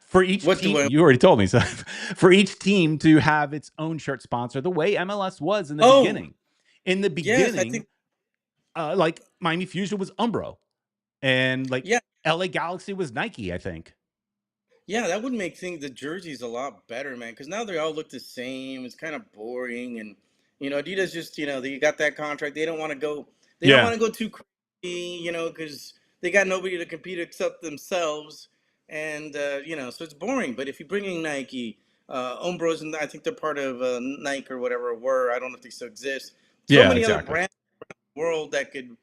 for each What do team, I? you already told me, so for each team to have its own shirt sponsor, the way MLS was in the Oh, beginning. In the yes, I think. beginning, like Miami Fusion was Umbro, and like Yeah, LA Galaxy was Nike, I think. yeah, that would make things the jerseys a lot better, man. Because now they all look the same. It's kind of boring, and Adidas just they got that contract. They don't want to go. They don't Yeah, want to go too crazy, because they got nobody to compete except themselves, and so it's boring. But if you bring in Nike, Umbros, and I think they're part of Nike or whatever were. I don't know if they still exist. So yeah, many other exactly. brands world that could,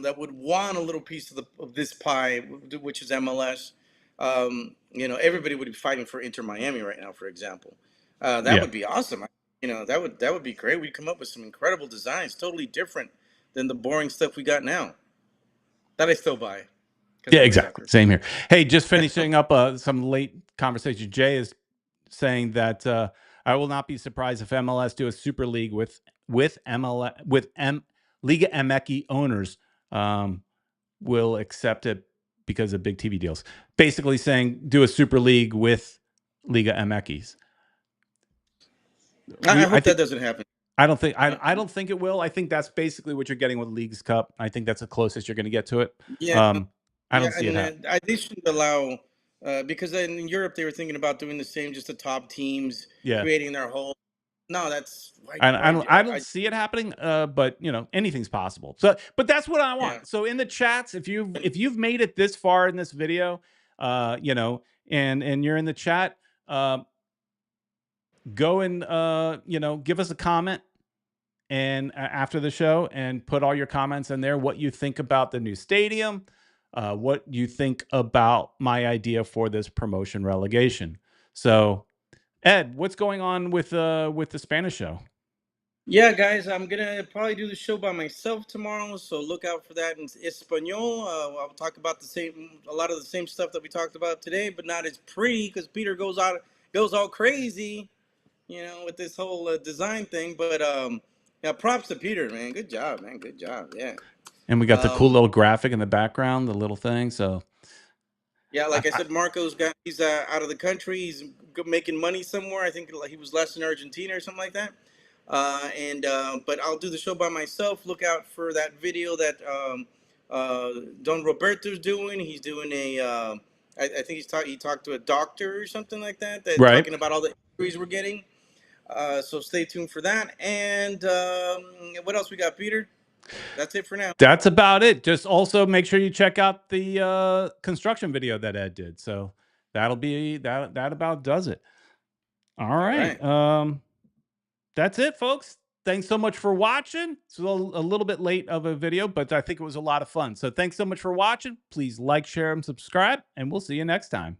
that would want a little piece of this pie, which is MLS. Everybody would be fighting for Inter Miami right now, for example. That Yeah. would be awesome. That would be great. We'd come up with some incredible designs, totally different than the boring stuff we got now. That I still buy because Yeah, I'm a exactly. sucker. Same here. Hey, just finishing up some late conversation. Jay is saying that I will not be surprised if MLS do a super league with MLS with Liga MX owners will accept it because of big TV deals. Basically saying do a super league with Liga MX. I I hope that think doesn't happen. I don't think Uh, I don't think it will. I think that's basically what you're getting with Leagues Cup. I think that's the closest you're going to get to it. yeah, Um, I yeah, don't see it and happen. they shouldn't allow because in Europe they were thinking about doing the same, just the top teams Yeah. creating their whole. No, that's why. I Why? don't I don't see it happening, but anything's possible. So, but that's what I Yeah. want. So in the chats, if you've made it this far in this video, and you're in the chat, uh, go and give us a comment and after the show and put all your comments in there. What you think about the new stadium? What you think about my idea for this promotion relegation? So, Ed, what's going on with the Spanish show? Yeah, guys, I'm gonna probably do the show by myself tomorrow, so look out for that in Espanol. I'll talk about a lot of the same stuff that we talked about today, but not as pretty because Peter goes all crazy, with this whole design thing. But yeah, props to Peter, man. Good job, man. Good job. Yeah. And we got the cool Um, little graphic in the background, the little thing. So, Yeah, I, like I I, said, he's out of the country. He's making money somewhere. I think like he was last in Argentina or something like that. And But I'll do the show by myself. Look out for that video that Don Roberto's doing. He's doing I think he talked to a doctor or something like that. That right. talking about all the injuries we're getting. So stay tuned for that. And what else we got, Peter? That's it for now. That's about it. Just also make sure you check out the construction video that Ed did. So that'll be that about does it. All All right. right. That's it, folks. Thanks so much for watching. It's a little bit late of a video, but I think it was a lot of fun. So thanks so much for watching. Please like, share, and subscribe, and we'll see you next time.